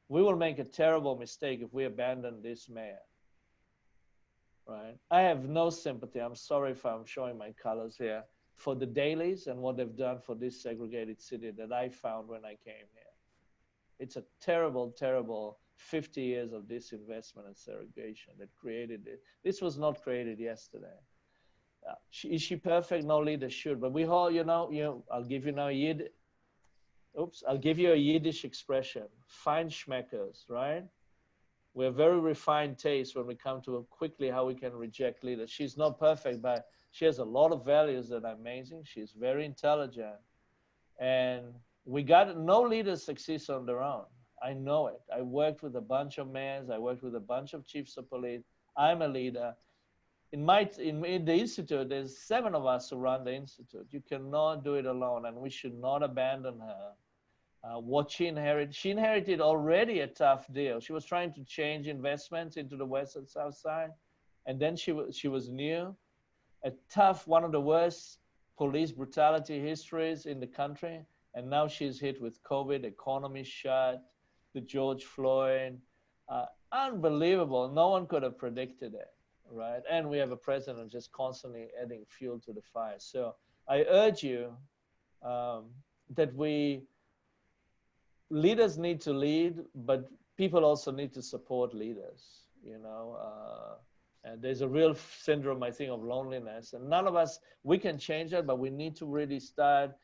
we will make a terrible mistake if we abandon this mayor, right? I have no sympathy. I'm sorry if I'm showing my colors here, for the dailies and what they've done for this segregated city that I found when I came here. It's a terrible, terrible 50 years of disinvestment and segregation that created it. This was not created yesterday. Is she perfect? No leader should. But we all, I'll give you now Yid. oops, I'll give you a Yiddish expression, Feinschmeckers, right? We have very refined taste when we come to quickly how we can reject leaders. She's not perfect, but she has a lot of values that are amazing. She's very intelligent. And no leader succeeds on their own. I know it. I worked with a bunch of mayors. I worked with a bunch of chiefs of police. I'm a leader. In the institute, there's 7 of us who run the institute. You cannot do it alone, and we should not abandon her. What she inherited already a tough deal. She was trying to change investments into the west and south side, and then she was new, a tough, one of the worst police brutality histories in the country, and now she's hit with COVID, economy shut, the George Floyd, unbelievable. No one could have predicted it, right? And we have a president just constantly adding fuel to the fire. So I urge you that leaders need to lead, but people also need to support leaders, you know. And there's a real syndrome, I think, of loneliness. And none of us, we can change that, but we need to really start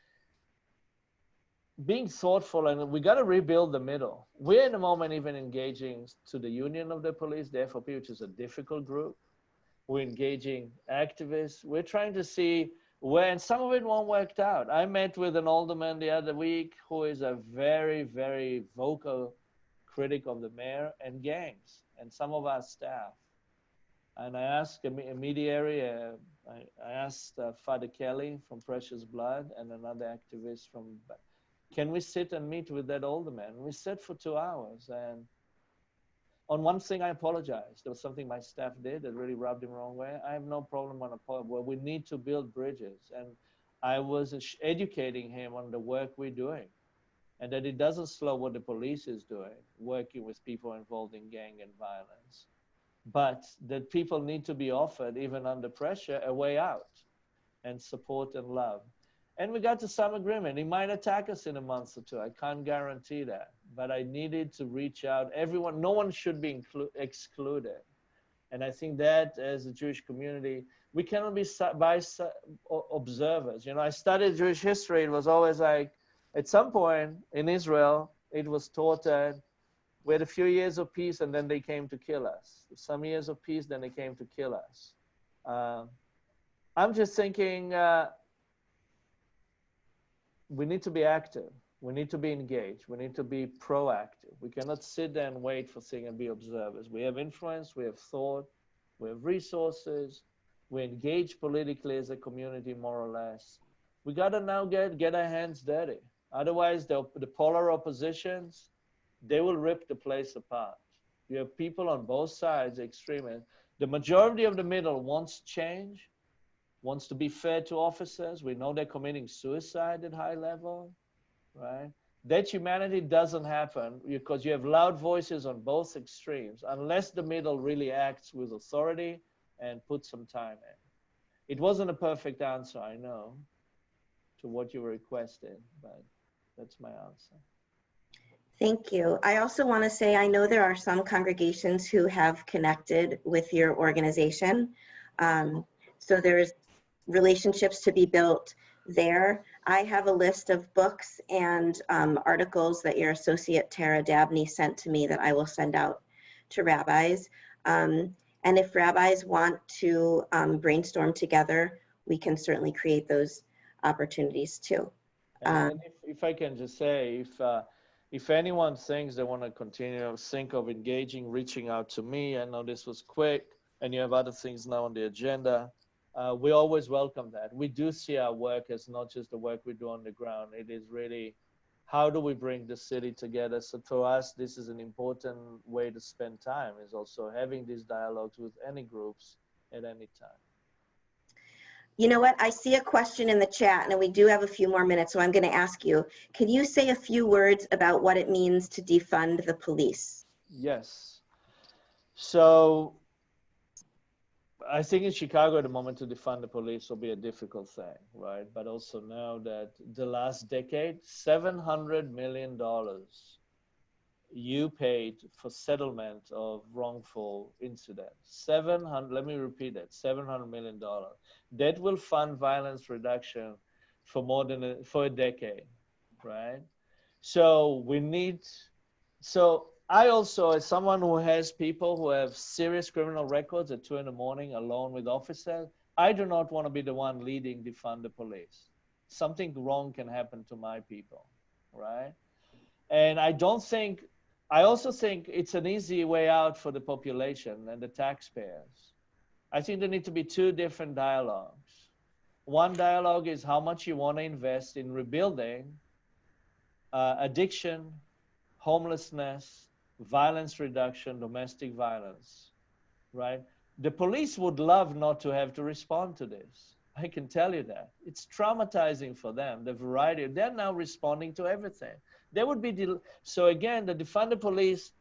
being thoughtful, and we got to rebuild the middle. We're in the moment even engaging to the union of the police, the FOP, which is a difficult group. We're engaging activists. We're trying to see where, and some of it won't work out. I met with an alderman the other week who is a very, very vocal critic of the mayor and gangs and some of our staff. And I asked a mediary, I asked Father Kelly from Precious Blood and another activist from, can we sit and meet with that alderman? We sat for 2 hours, and on one thing, I apologize. There was something my staff did that really rubbed him the wrong way. I have no problem on a point where we need to build bridges. And I was educating him on the work we're doing, and that it doesn't slow what the police is doing, working with people involved in gang and violence, but that people need to be offered, even under pressure, a way out and support and love. And we got to some agreement. He might attack us in a month or 2. I can't guarantee that. But I needed to reach out. Everyone, no one should be excluded. And I think that as a Jewish community, we cannot be observers. You know, I studied Jewish history. It was always like, at some point in Israel, it was taught that we had a few years of peace and then they came to kill us. Some years of peace, then they came to kill us. I'm just thinking, we need to be active. We need to be engaged. We need to be proactive. We cannot sit there and wait for things and be observers. We have influence, we have thought, we have resources, we engage politically as a community, more or less. We gotta now get our hands dirty. Otherwise, the polar oppositions, they will rip the place apart. You have people on both sides, extremists. The majority of the middle wants change, wants to be fair to officers. We know they're committing suicide at high level, right? That humanity doesn't happen because you have loud voices on both extremes, unless the middle really acts with authority and puts some time in. It wasn't a perfect answer, I know, to what you were requesting, but that's my answer. Thank you. I also want to say, I know there are some congregations who have connected with your organization. So there's relationships to be built there. I have a list of books and articles that your associate Tara Dabney sent to me that I will send out to rabbis. And if rabbis want to brainstorm together, we can certainly create those opportunities too. And if I can just say, if anyone thinks they want to continue, think of engaging, reaching out to me. I know this was quick and you have other things now on the agenda. We always welcome that. We do see our work as not just the work we do on the ground. It is really, how do we bring the city together? So for us, this is an important way to spend time, is also having these dialogues with any groups at any time. You know what? I see a question in the chat, and we do have a few more minutes, so I'm going to ask you. Can you say a few words about what it means to defund the police? Yes. So I think in Chicago at the moment to defund the police will be a difficult thing, right? But also know that the last decade, $700 million you paid for settlement of wrongful incidents. Let me repeat that, $700 million. That will fund violence reduction for for a decade, right? So we need, so I also, as someone who has people who have serious criminal records at 2 in the morning alone with officers, I do not want to be the one leading defund the police. Something wrong can happen to my people, right? And I don't think, I also think it's an easy way out for the population and the taxpayers. I think there need to be two different dialogues. One dialogue is how much you want to invest in rebuilding addiction, homelessness, violence reduction, domestic violence, right? The police would love not to have to respond to this. I can tell you that. It's traumatizing for them, the variety. They're now responding to everything. They would be, so again, the defund the police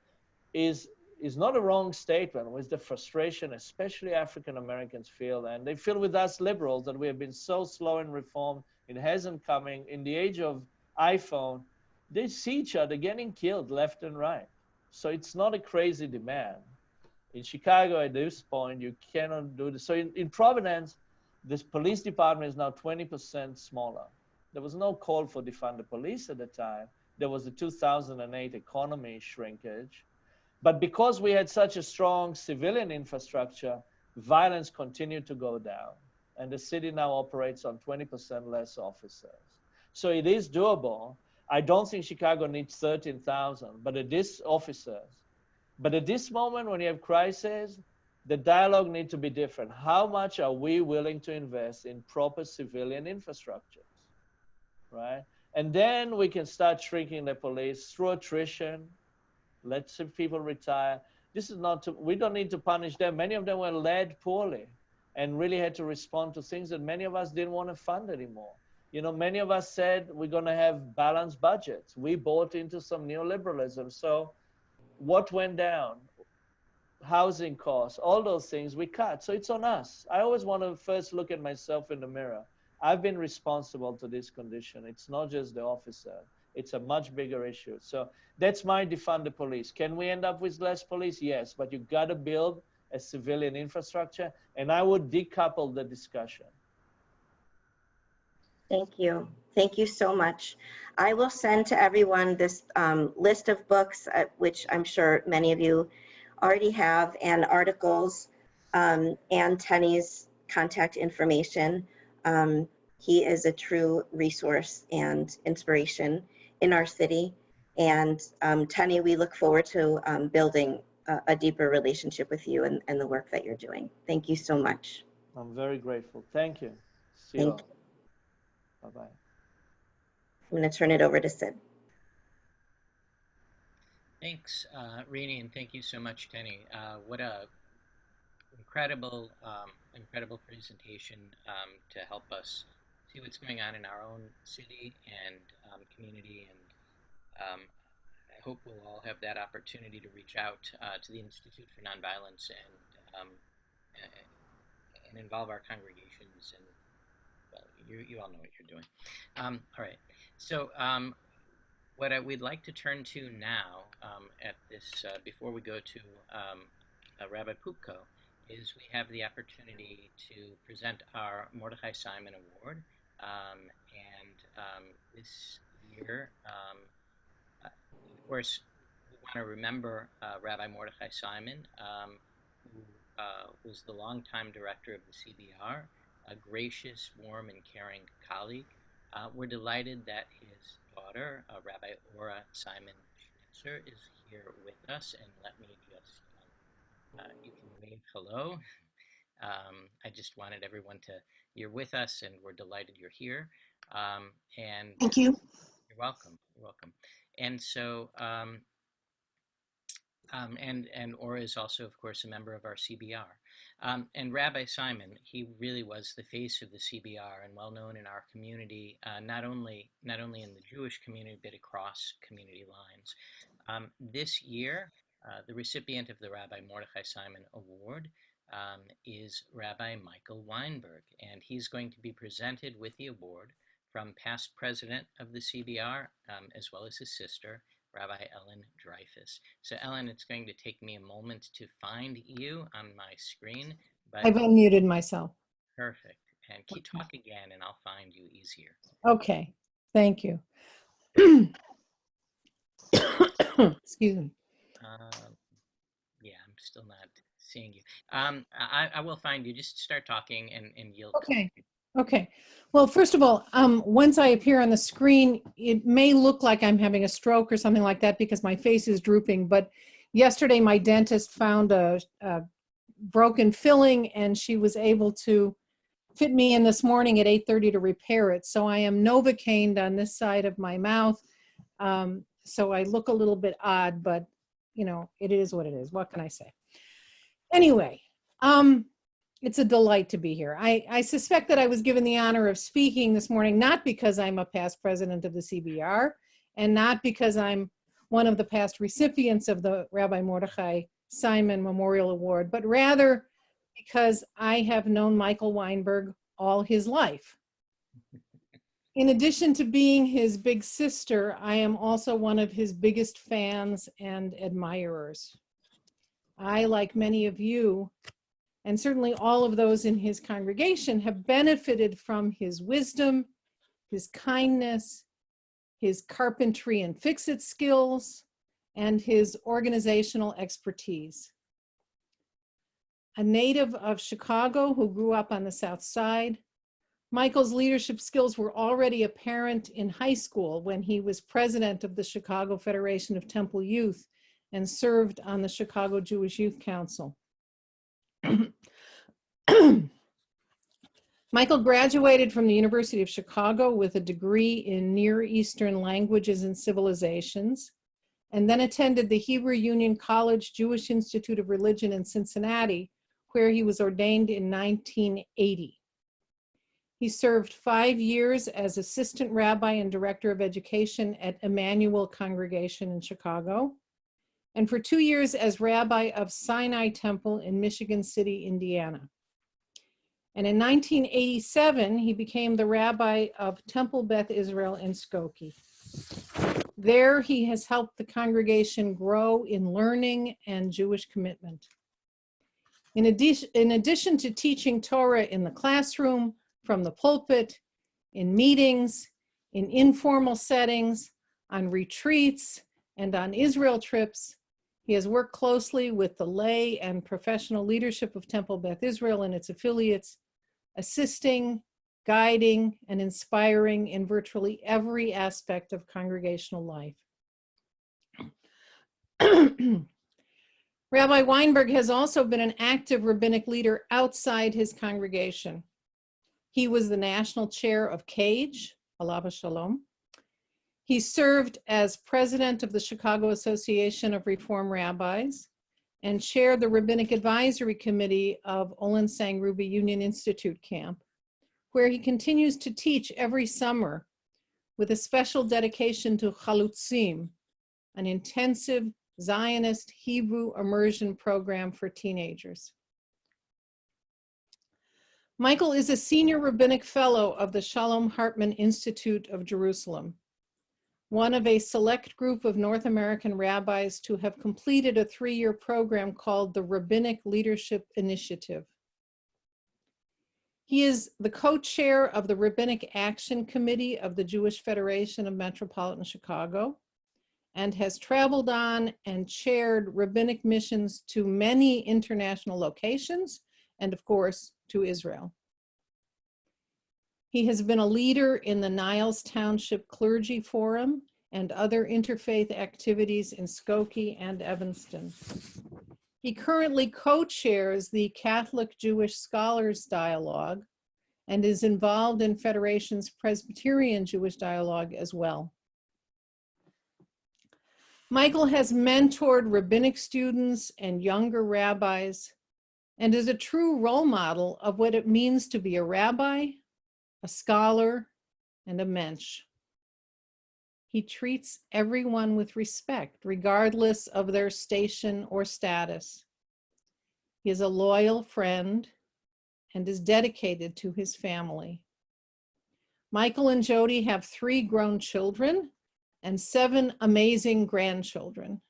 is not a wrong statement with the frustration, especially African Americans feel, and they feel with us liberals that we have been so slow in reform. It hasn't coming. In the age of iPhone, they see each other getting killed left and right. So it's not a crazy demand. In Chicago, at this point, you cannot do this. So in Providence, this police department is now 20% smaller. There was no call for defund the police at the time. There was the 2008 economy shrinkage. But because we had such a strong civilian infrastructure, violence continued to go down. And the city now operates on 20% less officers. So it is doable. I don't think Chicago needs 13,000, but at this officers. But at this moment, when you have crisis, the dialogue needs to be different. How much are we willing to invest in proper civilian infrastructures, right? And then we can start shrinking the police through attrition. Let some people retire. This is not to, we don't need to punish them. Many of them were led poorly and really had to respond to things that many of us didn't want to fund anymore. You know, many of us said we're going to have balanced budgets. We bought into some neoliberalism. So what went down? Housing costs, all those things we cut. So it's on us. I always want to first look at myself in the mirror. I've been responsible to this condition. It's not just the officer. It's a much bigger issue. So that's my defund the police. Can we end up with less police? Yes, but you got to build a civilian infrastructure. And I would decouple the discussion. Thank you. Thank you so much. I will send to everyone this list of books, which I'm sure many of you already have, and articles, and Teny's contact information. He is a true resource and inspiration in our city. And Teny, we look forward to building a deeper relationship with you and the work that you're doing. Thank you so much. I'm very grateful. Thank you. See you Thank all. you. Bye-bye. I'm going to turn it over to Sid. Thanks, Rini, and thank you so much, Teny. What a incredible presentation to help us see what's going on in our own city and community. And I hope we'll all have that opportunity to reach out to the Institute for Nonviolence and involve our congregations. And well, you all know what you're doing. All right. So what we'd like to turn to now at this, before we go to Rabbi Poupko, is we have the opportunity to present our Mordechai Simon Award. And this year, of course, we want to remember Rabbi Mordechai Simon, who was the longtime director of the CBR, a gracious, warm, and caring colleague. We're delighted that his daughter, Rabbi Ora Simon Schnitzer, is here with us. And let me just, you can wave hello. I just wanted everyone to, you're with us and we're delighted you're here. And Thank you. You're welcome. You're welcome. And so, and Ora is also, of course, a member of our CBR. And Rabbi Simon, he really was the face of the CBR and well known in our community, not only in the Jewish community, but across community lines. This year, the recipient of the Rabbi Mordechai Simon Award is Rabbi Michael Weinberg, and he's going to be presented with the award from past president of the CBR, as well as his sister, Rabbi Ellen Dreyfus. So Ellen, it's going to take me a moment to find you on my screen. But I've unmuted myself. Perfect. And talk again and I'll find you easier. Okay, thank you. Excuse me. Yeah, I'm still not seeing you. I will find you. Just start talking and you'll. Okay. Okay. Well, first of all, once I appear on the screen, it may look like I'm having a stroke or something like that because my face is drooping. But yesterday, my dentist found a broken filling, and she was able to fit me in this morning at 8:30 to repair it. So I am Novocained on this side of my mouth. So I look a little bit odd, but you know, it is what it is. What can I say? Anyway, it's a delight to be here. I suspect that I was given the honor of speaking this morning, not because I'm a past president of the CBR, and not because I'm one of the past recipients of the Rabbi Mordechai Simon Memorial Award, but rather because I have known Michael Weinberg all his life. In addition to being his big sister, I am also one of his biggest fans and admirers. I, like many of you, and certainly all of those in his congregation, have benefited from his wisdom, his kindness, his carpentry and fix-it skills, and his organizational expertise. A native of Chicago who grew up on the South Side, Michael's leadership skills were already apparent in high school when he was president of the Chicago Federation of Temple Youth and served on the Chicago Jewish Youth Council. Michael graduated from the University of Chicago with a degree in Near Eastern Languages and Civilizations, and then attended the Hebrew Union College Jewish Institute of Religion in Cincinnati, where he was ordained in 1980. He served 5 years as assistant rabbi and director of education at Emmanuel Congregation in Chicago, and for 2 years as rabbi of Sinai Temple in Michigan City, Indiana. And in 1987, he became the rabbi of Temple Beth Israel in Skokie. There, he has helped the congregation grow in learning and Jewish commitment. In addition to teaching Torah in the classroom, from the pulpit, in meetings, in informal settings, on retreats, and on Israel trips, he has worked closely with the lay and professional leadership of Temple Beth Israel and its affiliates, assisting, guiding, and inspiring in virtually every aspect of congregational life. Rabbi Weinberg has also been an active rabbinic leader outside his congregation. He was the national chair of CAGE, Alav Shalom. He served as president of the Chicago Association of Reform Rabbis and chaired the Rabbinic Advisory Committee of Olensang Ruby Union Institute Camp, where he continues to teach every summer with a special dedication to Chalutzim, an intensive Zionist Hebrew immersion program for teenagers. Michael is a senior rabbinic fellow of the Shalom Hartman Institute of Jerusalem, one of a select group of North American rabbis to have completed a 3-year program called the Rabbinic Leadership Initiative. He is the co-chair of the Rabbinic Action Committee of the Jewish Federation of Metropolitan Chicago and has traveled on and chaired rabbinic missions to many international locations and, of course, to Israel. He has been a leader in the Niles Township Clergy Forum and other interfaith activities in Skokie and Evanston. He currently co-chairs the Catholic Jewish Scholars Dialogue and is involved in Federation's Presbyterian Jewish Dialogue as well. Michael has mentored rabbinic students and younger rabbis and is a true role model of what it means to be a rabbi, a scholar, and a mensch. He treats everyone with respect, regardless of their station or status. He is a loyal friend and is dedicated to his family. Michael and Jody have 3 grown children and 7 amazing grandchildren.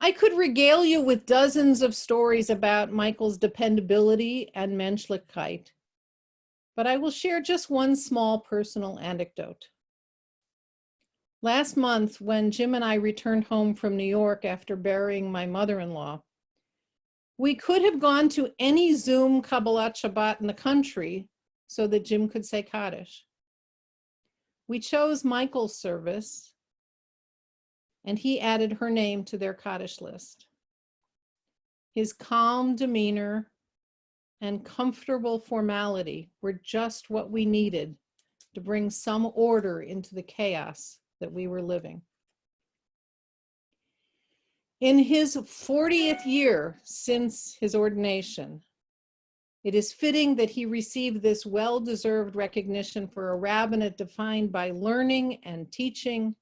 I could regale you with dozens of stories about Michael's dependability and menschlichkeit, but I will share just one small personal anecdote. Last month, when Jim and I returned home from New York after burying my mother-in-law, we could have gone to any Zoom Kabbalat Shabbat in the country so that Jim could say Kaddish. We chose Michael's service, and he added her name to their Kaddish list. His calm demeanor and comfortable formality were just what we needed to bring some order into the chaos that we were living. In his 40th year since his ordination, it is fitting that he received this well-deserved recognition for a rabbinate defined by learning and teaching,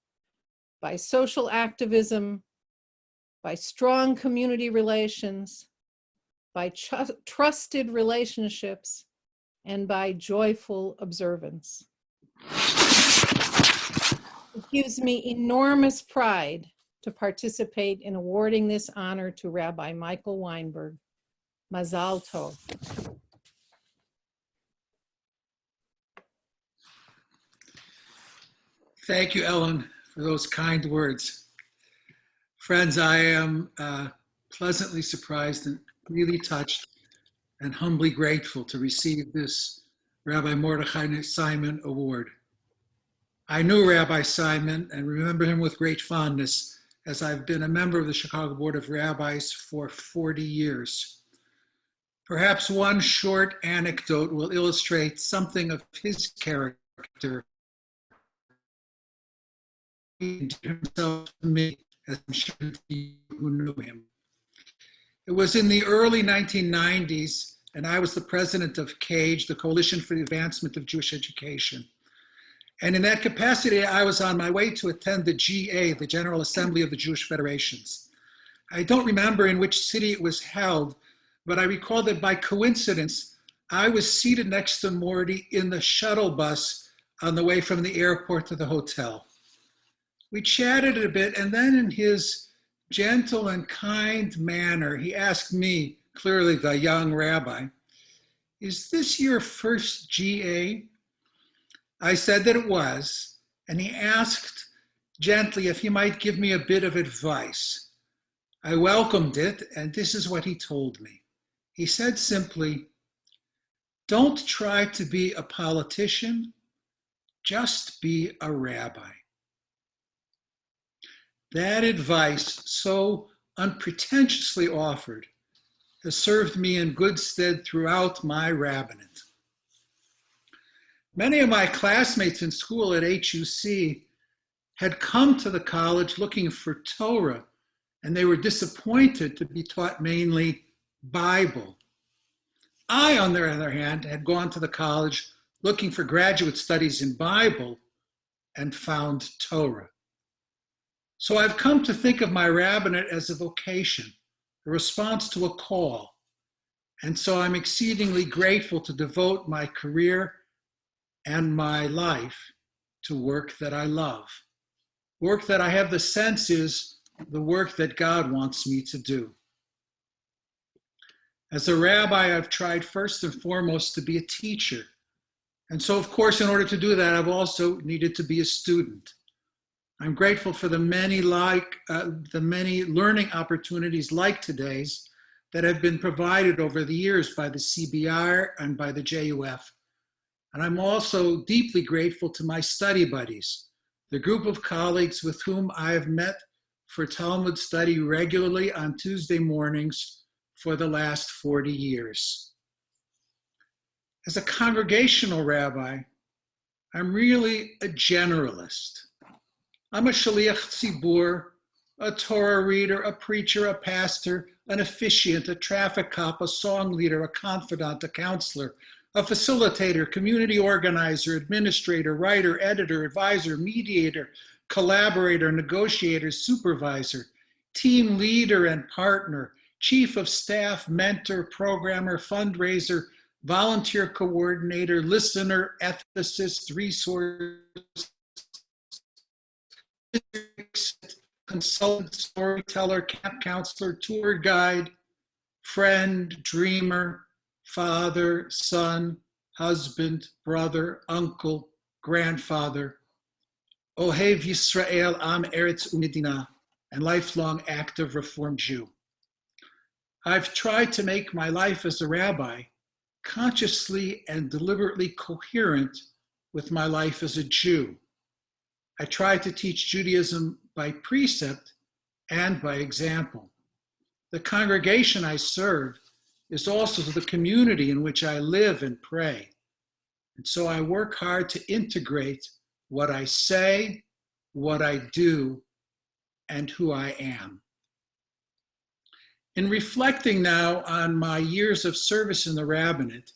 by social activism, by strong community relations, by trusted relationships, and by joyful observance. It gives me enormous pride to participate in awarding this honor to Rabbi Michael Weinberg. Mazal Tov. Thank you, Ellen, for those kind words. Friends, I am pleasantly surprised and really touched and humbly grateful to receive this Rabbi Mordechai Simon Award. I knew Rabbi Simon and remember him with great fondness, as I've been a member of the Chicago Board of Rabbis for 40 years. Perhaps one short anecdote will illustrate something of his character himself to me, as I'm sure you who knew him. It was in the early 1990s, and I was the president of CAGE, the Coalition for the Advancement of Jewish Education. And in that capacity, I was on my way to attend the GA, the General Assembly of the Jewish Federations. I don't remember in which city it was held, but I recall that by coincidence, I was seated next to Morty in the shuttle bus on the way from the airport to the hotel. We chatted a bit, and then in his gentle and kind manner, he asked me, clearly the young rabbi, "Is this your first GA?" I said that it was, and he asked gently if he might give me a bit of advice. I welcomed it, and this is what he told me. He said simply, "Don't try to be a politician, just be a rabbi." That advice, so unpretentiously offered, has served me in good stead throughout my rabbinate. Many of my classmates in school at HUC had come to the college looking for Torah, and they were disappointed to be taught mainly Bible. I, on the other hand, had gone to the college looking for graduate studies in Bible and found Torah. So I've come to think of my rabbinate as a vocation, a response to a call. And so I'm exceedingly grateful to devote my career and my life to work that I love, work that I have the sense is the work that God wants me to do. As a rabbi, I've tried first and foremost to be a teacher. And so, of course, in order to do that, I've also needed to be a student. I'm grateful for the many learning opportunities like today's that have been provided over the years by the CBR and by the JUF. And I'm also deeply grateful to my study buddies, the group of colleagues with whom I have met for Talmud study regularly on Tuesday mornings for the last 40 years. As a congregational rabbi, I'm really a generalist. I'm a shaliach tzibur, a Torah reader, a preacher, a pastor, an officiant, a traffic cop, a song leader, a confidant, a counselor, a facilitator, community organizer, administrator, writer, editor, advisor, mediator, collaborator, negotiator, supervisor, team leader and partner, chief of staff, mentor, programmer, fundraiser, volunteer coordinator, listener, ethicist, resource, consultant, storyteller, camp counselor, tour guide, friend, dreamer, father, son, husband, brother, uncle, grandfather, Ohev Yisrael, Am Eretz Umidina, and lifelong active Reform Jew. I've tried to make my life as a rabbi consciously and deliberately coherent with my life as a Jew. I try to teach Judaism by precept and by example. The congregation I serve is also the community in which I live and pray. And so I work hard to integrate what I say, what I do, and who I am. In reflecting now on my years of service in the rabbinate,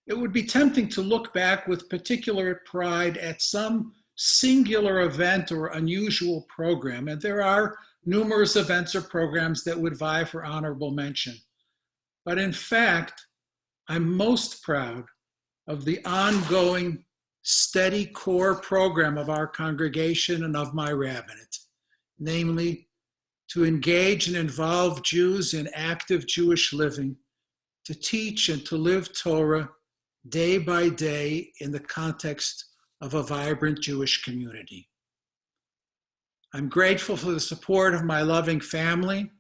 it would be tempting to look back with particular pride at some singular event or unusual program, and there are numerous events or programs that would vie for honorable mention. But in fact, I'm most proud of the ongoing, steady core program of our congregation and of my rabbinate, namely, to engage and involve Jews in active Jewish living, to teach and to live Torah day by day in the context of a vibrant Jewish community. I'm grateful for the support of my loving family,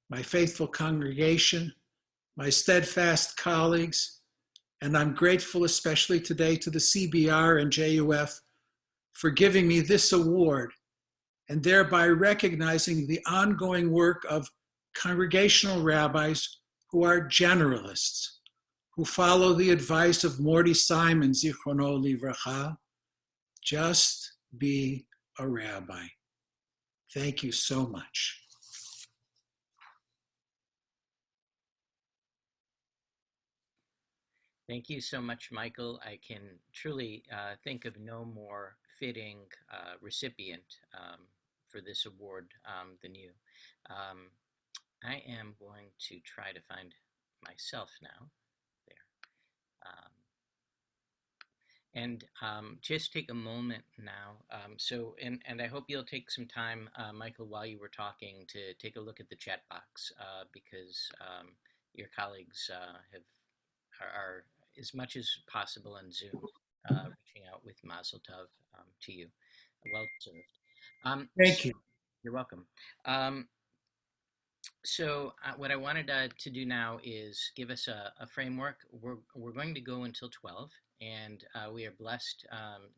my faithful congregation, my steadfast colleagues, and I'm grateful especially today to the CBR and JUF for giving me this award and thereby recognizing the ongoing work of congregational rabbis who are generalists, who follow the advice of Morty Simon, Zichrono Livracha, just be a rabbi. Thank you so much. Thank you so much, Michael. I can truly think of no more fitting recipient for this award than you. I am going to try to find myself now. And just take a moment now. And I hope you'll take some time, Michael, while you were talking, to take a look at the chat box because your colleagues are as much as possible on Zoom, reaching out with Mazel Tov to you. Well deserved. Thank you. You're welcome. What I wanted to do now is give us a framework. We're going to go until 12, and we are blessed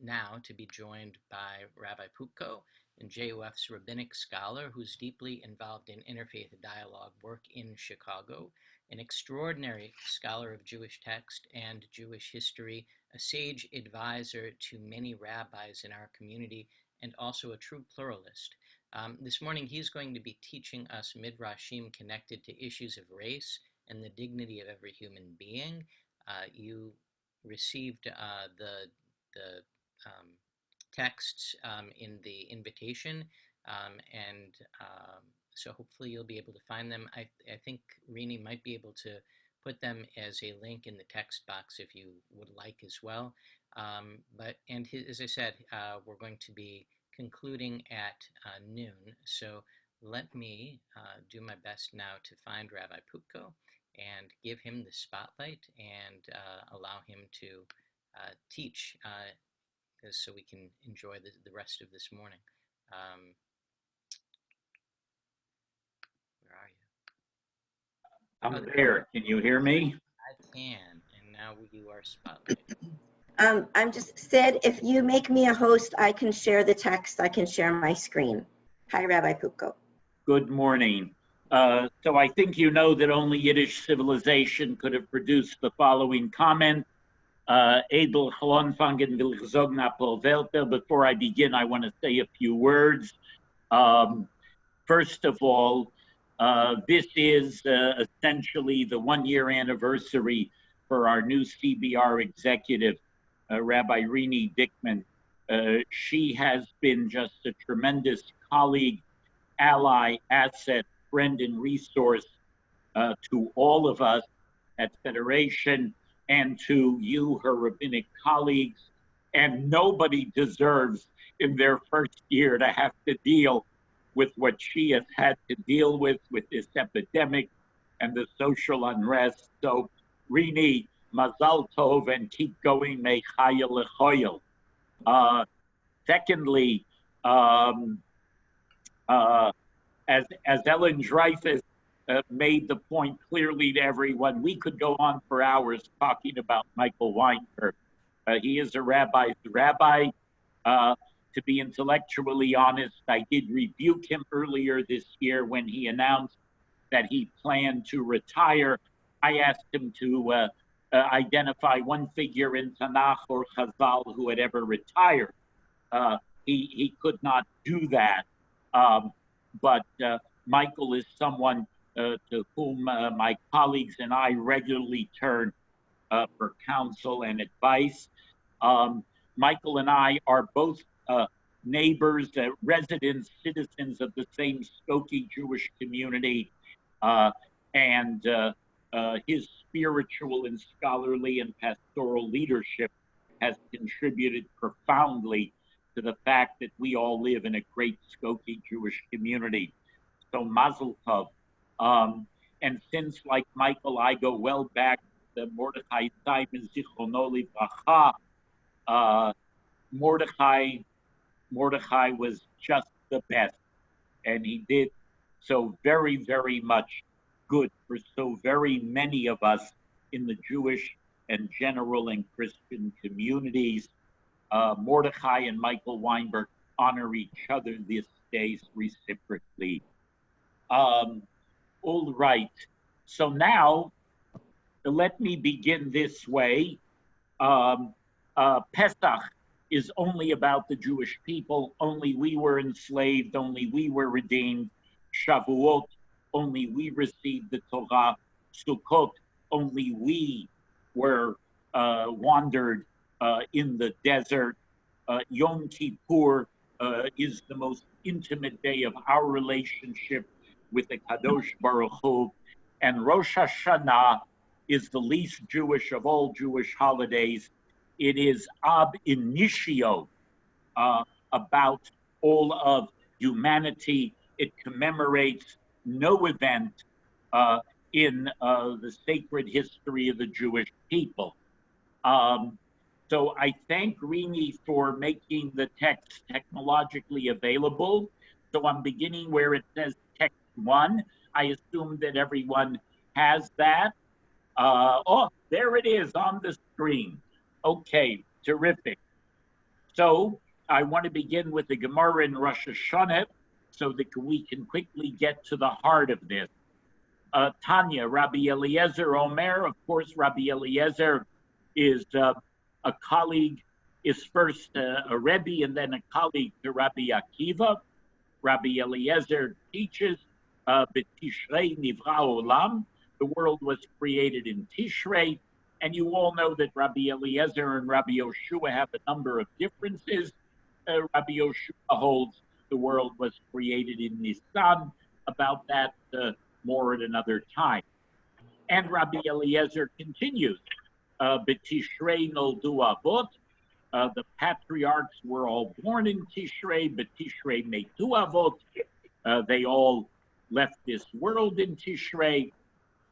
now to be joined by Rabbi Poupko, and JUF's rabbinic scholar who's deeply involved in interfaith dialogue work in Chicago, an extraordinary scholar of Jewish text and Jewish history, a sage advisor to many rabbis in our community, and also a true pluralist. This morning, he's going to be teaching us midrashim connected to issues of race and the dignity of every human being. You received the texts in the invitation, and so hopefully you'll be able to find them. I think Rini might be able to put them as a link in the text box if you would like as well. As I said, we're going to be concluding at noon. So let me do my best now to find Rabbi Poupko and give him the spotlight and allow him to teach so we can enjoy the rest of this morning. Where are you? I'm there. Can you hear me? I can, and now you are spotlight. I'm just, Sid, if you make me a host, I can share the text. I can share my screen. Hi, Rabbi Poupko. Good morning. So I think you know that only Yiddish civilization could have produced the following comment. Edel Anfangen will ich sagen a paar Wörter. Before I begin, I want to say a few words. First of all, this is essentially the one-year anniversary for our new CBR executive, Rabbi Rini Dickman. She has been just a tremendous colleague, ally, asset, friend, and resource to all of us at Federation and to you, her rabbinic colleagues. And nobody deserves in their first year to have to deal with what she has had to deal with this epidemic and the social unrest. So, Rini, Mazal Tov, and keep going, Mechayel Lechoyel. Secondly, Um, as Ellen Dreyfus made the point clearly to everyone, we could go on for hours talking about Michael Weinberg. He is a rabbi's rabbi. To be intellectually honest, I did rebuke him earlier this year when he announced that he planned to retire. I asked him to identify one figure in Tanakh or Chazal who had ever retired. He could not do that. But Michael is someone to whom my colleagues and I regularly turn for counsel and advice. Michael and I are both neighbors, residents, citizens of the same Skokie Jewish community, and his spiritual and scholarly and pastoral leadership has contributed profoundly to the fact that we all live in a great Skokie Jewish community. So Mazel Tov. And since, like Michael, I go well back to Mordechai Simon Zichrono Livracha, Mordechai was just the best, and he did so very, very much good for so very many of us in the Jewish and general and Christian communities. Mordechai and Michael Weinberg honor each other this day reciprocally. All right, so now let me begin this way. Pesach is only about the Jewish people. Only we were enslaved, only we were redeemed. Shavuot, only we received the Torah. Sukkot, only we were wandered in the desert. Yom Kippur is the most intimate day of our relationship with the Kadosh Baruch Hu. And Rosh Hashanah is the least Jewish of all Jewish holidays. It is ab initio, about all of humanity. It commemorates no event in the sacred history of the Jewish people. So I thank Rini for making the text technologically available. So I'm beginning where it says text 1. I assume that everyone has that. Oh, there it is on the screen. Okay, terrific. So I want to begin with the Gemara in Rosh Hashanah so that we can quickly get to the heart of this. Tanya, Rabbi Eliezer Omer, of course, Rabbi Eliezer is a colleague, is first a Rebbe and then a colleague to Rabbi Akiva. Rabbi Eliezer teaches, B'Tishrei Nivra Olam, the world was created in Tishrei, and you all know that Rabbi Eliezer and Rabbi Yoshua have a number of differences. Rabbi Yoshua holds the world was created in Nisan, about that more at another time. And Rabbi Eliezer continues, B'Tishrei Noldu Avot, the patriarchs were all born in Tishrei, B'Tishrei Metu Avot, they all left this world in Tishrei.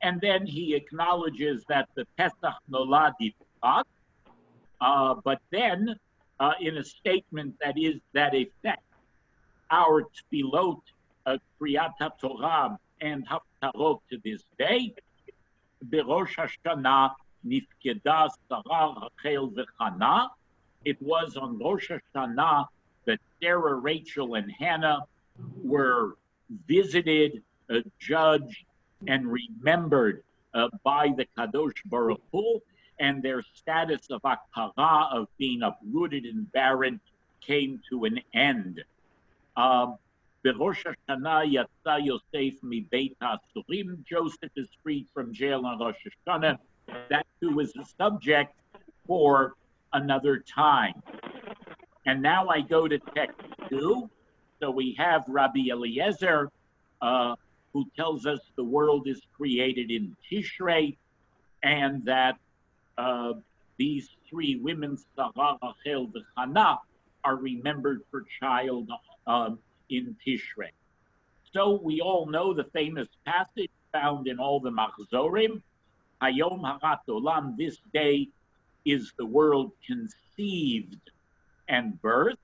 And then he acknowledges that the Pesach Nolad Yifrat, but then in a statement that is that effect, our Tfilot, Kriyat HaTorah, and Haftarot to this day, Berosh Hashanah Nifkeda Sarah Rachel V'Chana. It was on Rosh Hashanah that Sarah, Rachel, and Hannah were visited, judged, and remembered by the Kadosh Baruch Hu, and their status of akara, of being uprooted and barren, came to an end. Berosh Hashanah Yatsa Yosef mi Beit HaAsurim. Joseph is freed from jail on Rosh Hashanah. That too is a subject for another time. And now I go to text 2. So we have Rabbi Eliezer, who tells us the world is created in Tishrei, and that these three women, Sarah, Rachel, and Hannah, are remembered for child in Tishrei. So we all know the famous passage found in all the Machzorim, Hayom Harat Olam, this day is the world conceived and birthed.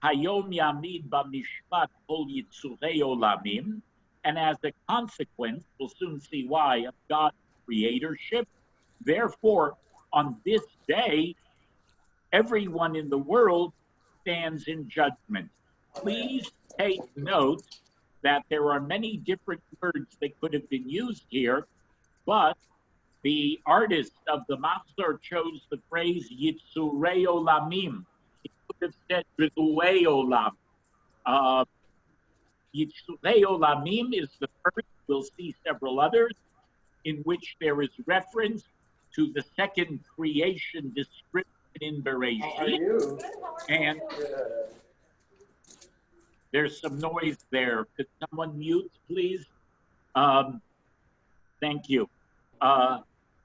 Hayom Yamid B'Mishpat Kol Yitzurei Olamim, and as a consequence, we'll soon see why, of God's creatorship, therefore, on this day, everyone in the world stands in judgment. Please take note that there are many different words that could have been used here, but the artist of the Machzor chose the phrase Yitzurei Olamim. He could have said Ridui Olam. Yitzurei Olamim is the first, we'll see several others, in which there is reference to the second creation description in Bereshit. And there's some noise there. Could someone mute, please? Thank you.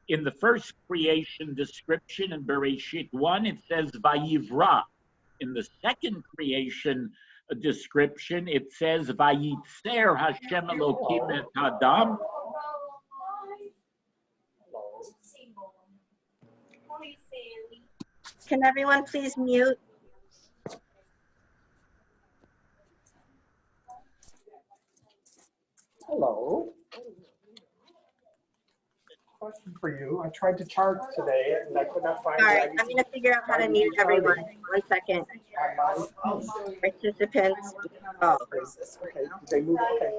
In the first creation description in Bereshit 1, it says Vayivra. In the second creation description, it says Vayitzer Hashem Elokim et Adam. Can everyone please mute? Hello. Question for you. I tried to charge today and I could not find All it. right, I'm going to figure out how to mute everyone. 1 second. Participants. Oh. Okay, they move. Okay.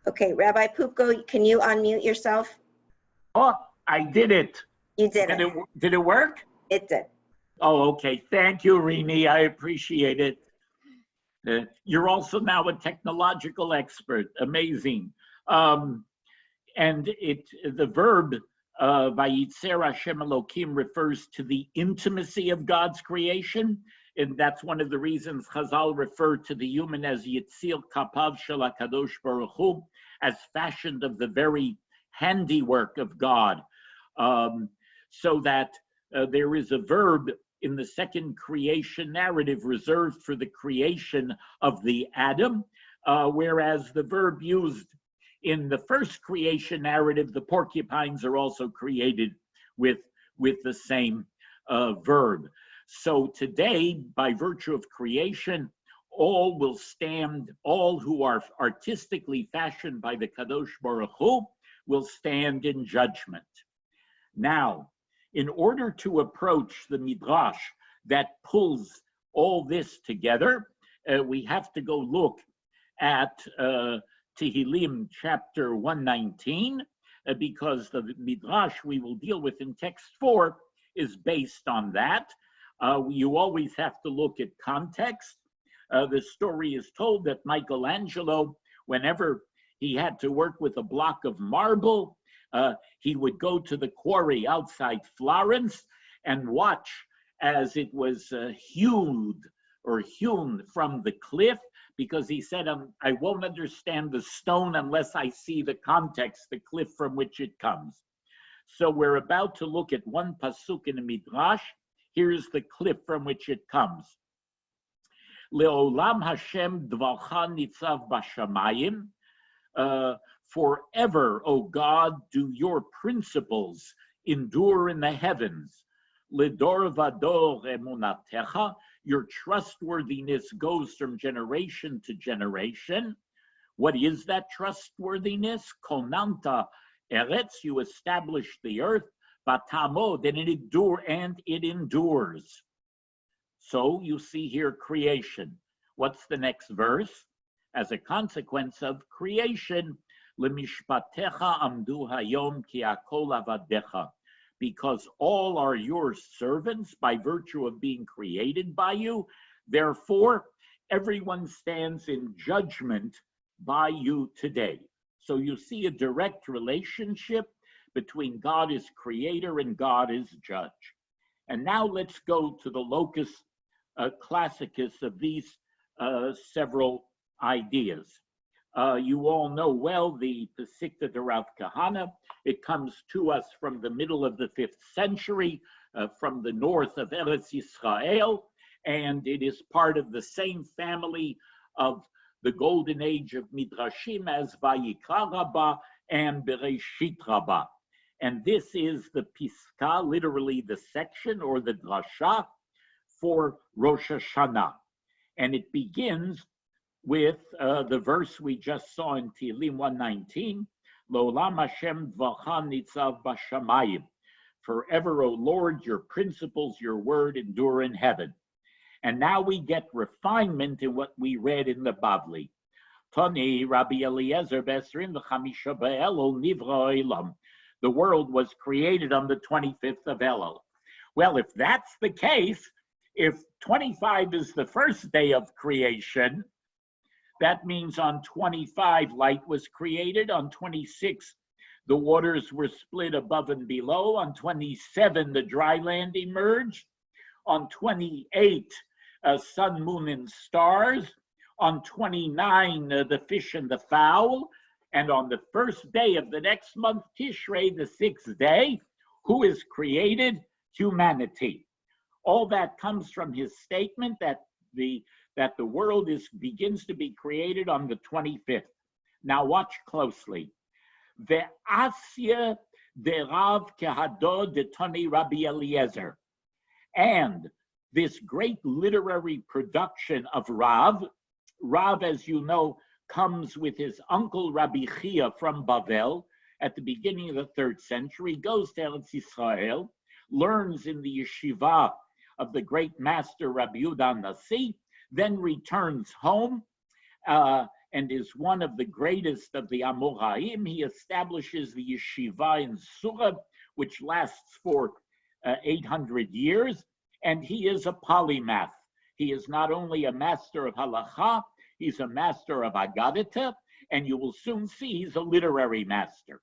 Okay, Rabbi Poupko, can you unmute yourself? Oh, I did it. You did it. Did it work? It did. Oh, okay. Thank you, Rini. I appreciate it. You're also now a technological expert. Amazing. And the verb Vayitzer Hashem Elokim refers to the intimacy of God's creation. And that's one of the reasons Chazal referred to the human as Yitzir Kapav Shel HaKadosh Baruch Hu, as fashioned of the very handiwork of God. So that there is a verb in the second creation narrative reserved for the creation of the Adam, whereas the verb used in the first creation narrative, the porcupines are also created with the same verb. So today, by virtue of creation, all will stand, all who are artistically fashioned by the Kadosh Baruch Hu will stand in judgment. Now, in order to approach the Midrash that pulls all this together, we have to go look at Tehillim chapter 119, because the Midrash we will deal with in text 4 is based on that. You always have to look at context. The story is told that Michelangelo, whenever he had to work with a block of marble, he would go to the quarry outside Florence and watch as it was hewn from the cliff, because he said, I won't understand the stone unless I see the context, the cliff from which it comes. So we're about to look at one pasuk in the Midrash. Here's the cliff from which it comes. Le'olam Hashem dvarcha nitzav b'shamayim. Forever, O God, do your principles endure in the heavens. Lidor vador emunatecha, your trustworthiness goes from generation to generation. What is that trustworthiness? Konanta eretz, you established the earth. Batamod, and it endures. So you see here creation. What's the next verse? As a consequence of creation, Lemishpatecha amdu hayom ki akol avadecha, because all are your servants by virtue of being created by you. Therefore, everyone stands in judgment by you today. So you see a direct relationship between God as creator and God as judge. And now let's go to the locus classicus of these several ideas. You all know well the Pesikta de Rav Kahana. It comes to us from the middle of the 5th century, from the north of Eretz Yisrael, and it is part of the same family of the golden age of Midrashim as Vayikra Rabbah and Bereshit Rabbah. And this is the Piska, literally the section or the drasha for Rosh Hashanah. And it begins with the verse we just saw in Tehillim 119, Lo'olam Hashem dvarcha nitzav b'shamayim. Forever, O Lord, your principles, your word endure in heaven. And now we get refinement in what we read in the Bavli. Teny, Rabbi Eliezer, Besrin v'chamisha be'elul nivra olam. The world was created on the 25th of Elul. Well, if that's the case, if 25 is the first day of creation, that means on 25 light was created, on 26 the waters were split above and below, on 27 the dry land emerged, on 28 sun, moon, and stars, on 29 the fish and the fowl, and on the first day of the next month, Tishrei, the 6th day, who is created? Humanity. All that comes from his statement that the world begins to be created on the 25th. Now watch closely. Ve'asya de Rav kehado de Teny Rabbi Eliezer. And this great literary production of Rav, as you know, comes with his uncle Rabbi Chia from Bavel at the beginning of the 3rd century, goes to Eretz Yisrael, learns in the yeshiva of the great master Rabbi Yehuda Nasi, then returns home and is one of the greatest of the Amoraim. He establishes the yeshiva in Surah, which lasts for 800 years, and he is a polymath. He is not only a master of halacha, he's a master of Agadita, and you will soon see he's a literary master.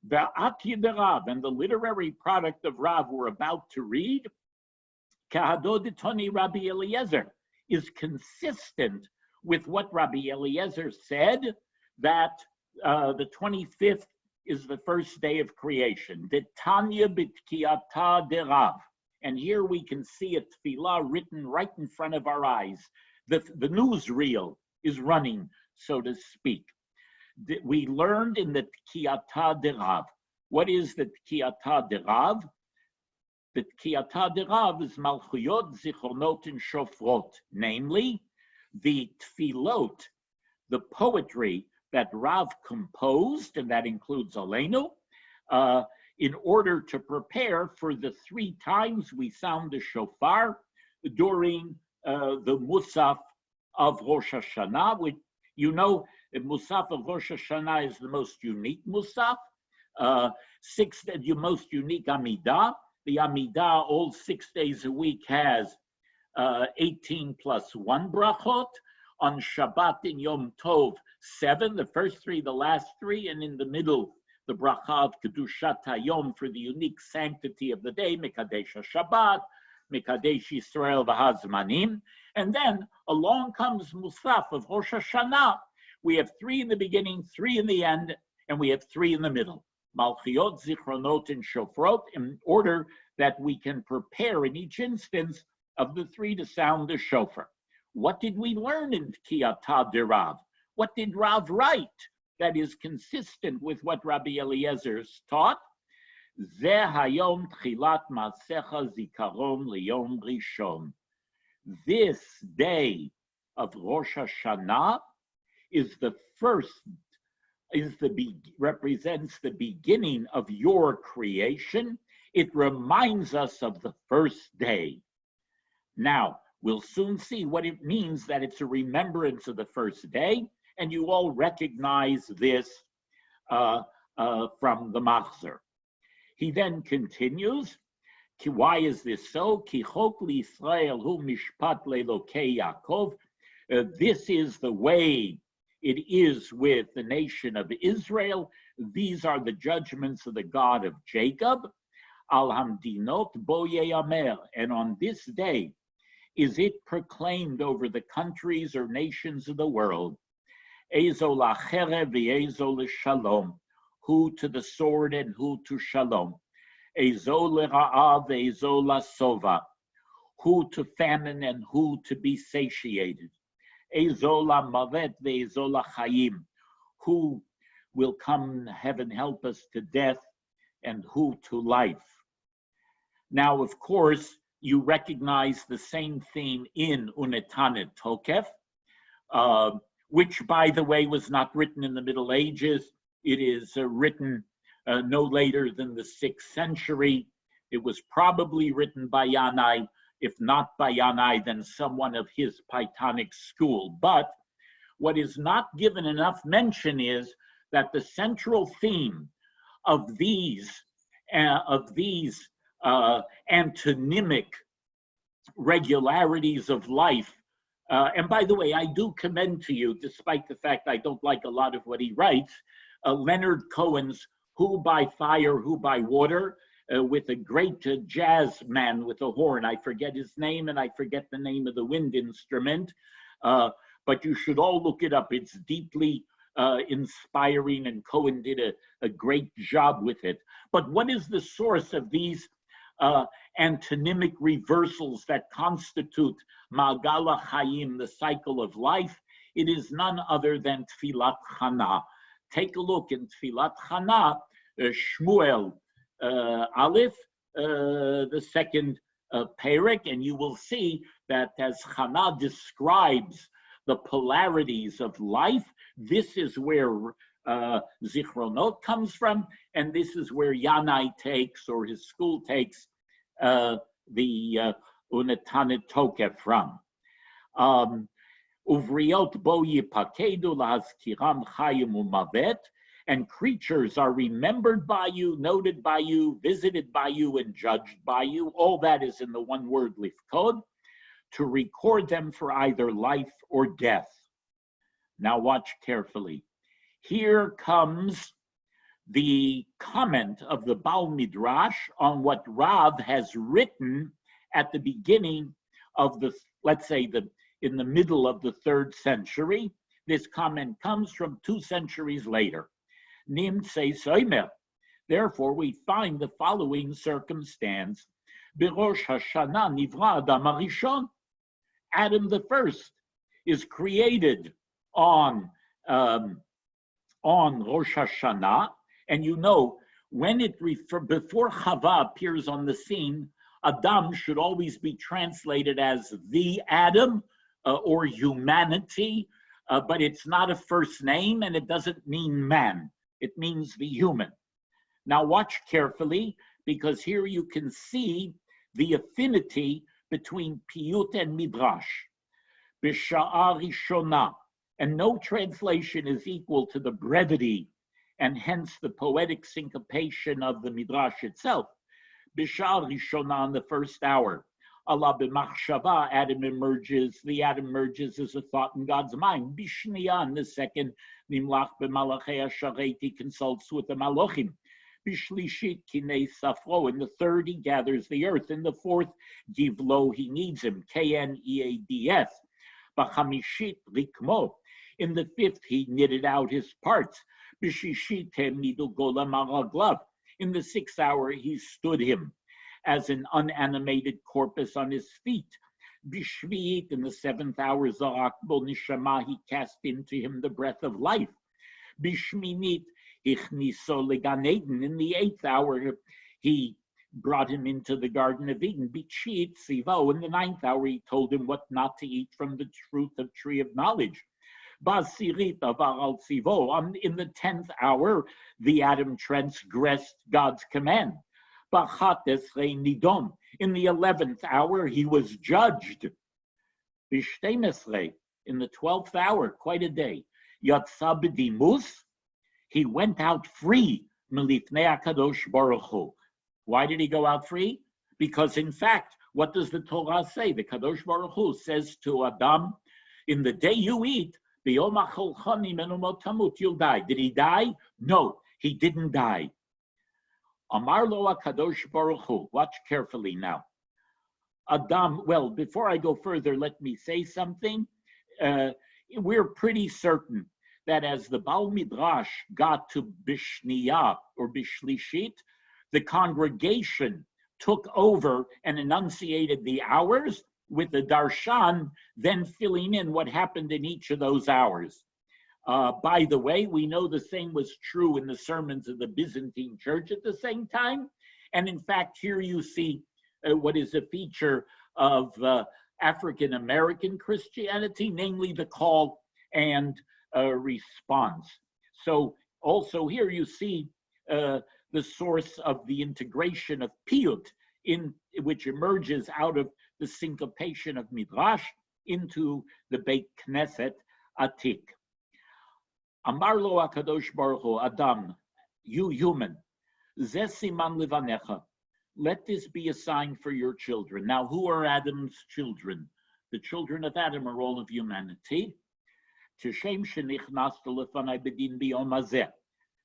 The Atid Rav and the literary product of Rav we're about to read, Kehado de Teny Rabbi Eliezer, is consistent with what Rabbi Eliezer said, that the 25th is the first day of creation. De Tanya b'tkiata de Rav. And here we can see a tefillah written right in front of our eyes. The newsreel is running, so to speak. We learned in the Tkiata de Rav. What is the Tkiata de Rav? The Tkiata de Rav is Malchuyot, Zichronot, and Shofrot, namely the tefillot, the poetry that Rav composed, and that includes Aleinu, in order to prepare for the 3 times we sound the shofar during the Musaf of Rosh Hashanah, which, you know, the Musaf of Rosh Hashanah is the most unique Musaf, the most unique Amidah. The Amidah, all 6 days a week, has 18 plus 1 brachot. On Shabbat and Yom Tov, 7, the first 3, the last 3, and in the middle, the bracha of Kedushat Hayom for the unique sanctity of the day, Mekadesh HaShabbat, Mekadesh Yisrael V'Hazmanim. And then along comes Musaf of Rosh Hashanah. We have 3 in the beginning, 3 in the end, and we have 3 in the middle. Malchiot, Zichronot, and Shofrot, in order that we can prepare in each instance of the 3 to sound the shofar. What did we learn in Tkiata de Rav? What did Rav write that is consistent with what Rabbi Eliezer taught? Zeh hayom tchilat ma'asecha zikaron liyom rishon. This day of Rosh Hashanah is the first, represents the beginning of your creation. It reminds us of the first day. Now, we'll soon see what it means that it's a remembrance of the first day, and you all recognize this from the Machzor. He then continues, why is this so? Ki chok liYisrael hu mishpat leElokei Yaakov. This is the way it is with the nation of Israel. These are the judgments of the God of Jacob. Al hamdinot bo yeyamer. And on this day, is it proclaimed over the countries or nations of the world, Ezo lacherev v'ezo l'shalom, who to the sword and who to shalom, Ezo l'ra'ah v'ezo l'sova, who to famine and who to be satiated, Ezo la'mavet v'ezo l'chayim, who will come, heaven help us, to death, and who to life. Now, of course, you recognize the same theme in Unetane Tokef, which, by the way, was not written in the Middle Ages. It is written no later than the 6th century. It was probably written by Yanai. If not by Yanai, then someone of his Paitanic school. But what is not given enough mention is that the central theme of these antonymic regularities of life, and by the way, I do commend to you, despite the fact I don't like a lot of what he writes, Leonard Cohen's Who by Fire, Who by Water, with a great jazz man with a horn. I forget his name and I forget the name of the wind instrument, but you should all look it up. It's deeply inspiring, and Cohen did a great job with it. But what is the source of these antonymic reversals that constitute Ma'agala Chaim, the cycle of life? It is none other than Tfilat Chana. Take a look in Tfilat Chana, Shmuel Aleph, the second perek, and you will see that as Chana describes the polarities of life, this is where Zichronot comes from, and this is where Yanai takes, or his school takes, the Unetane Tokef from. Uvriot bo yipakedu lahazkiram chayim umavet, and creatures are remembered by you, noted by you, visited by you, and judged by you. All that is in the one word lifkod, to record them for either life or death. Now watch carefully. Here comes the comment of the Baal Midrash on what Rav has written at the beginning of the, let's say, in the middle of the 3rd century. This comment comes from 2 centuries later. Nim say soimer. Therefore, we find the following circumstance. Berosh Hashana nivra Adam Arishon. Adam the first is created on Rosh Hashanah, and you know, when before Chava appears on the scene, Adam should always be translated as the Adam or humanity, but it's not a first name and it doesn't mean man. It means the human. Now watch carefully, because here you can see the affinity between Piyut and Midrash. B'sha'a Rishona, and no translation is equal to the brevity and hence the poetic syncopation of the Midrash itself. B'sha'a Rishona, in the first hour. Allah b'machshava, Adam emerges, the Adam emerges as a thought in God's mind. B'shniya, in the second, Nimlach b'malachei hasharet, he consults with the Malachim. Bishlishit kinei safro, in the third he gathers the earth. In the fourth, givlo, he needs him, K-N-E-A-D-S. B'chamishit rikmo, in the fifth he knitted out his parts. B'shishit midu gola maraglav, in the 6th hour he stood him as an unanimated corpus on his feet. B'shviit, in the 7th hour, zarakbo nishama, he cast into him the breath of life. B'shminit, ichniso legan Eden, in the 8th hour, he brought him into the Garden of Eden. B'chit sivo, in the 9th hour, he told him what not to eat from the fruit of tree of knowledge. Basirit avar al sivo, in the 10th hour, the Adam transgressed God's command. B'chatesrei nidon, in the 11th hour, he was judged. B'shtemesrei, in the 12th hour, quite a day. Yatsa b'dimus, he went out free. Milifnei HaKadosh Baruch Hu. Why did he go out free? Because in fact, what does the Torah say? The Kadosh Baruch Hu says to Adam, in the day you eat, you'll die. Did he die? No, he didn't die. Amar lo HaKadosh Baruch Hu. Watch carefully now. Adam, well, before I go further, let me say something. We're pretty certain that as the Baal Midrash got to Bishniya or Bishlishit, the congregation took over and enunciated the hours, with the darshan then filling in what happened in each of those hours. By the way, we know the same was true in the sermons of the Byzantine Church at the same time. And in fact, here you see what is a feature of African American Christianity, namely the call and response. So also here you see the source of the integration of piyut, which emerges out of the syncopation of Midrash into the Beit Knesset Atik. Amar lo HaKadosh Baruch Hu, Adam, you human, ze siman levanecha. Let this be a sign for your children. Now, who are Adam's children? The children of Adam are all of humanity. Tishem shenichnaste lefanai bedin biyom hazeh.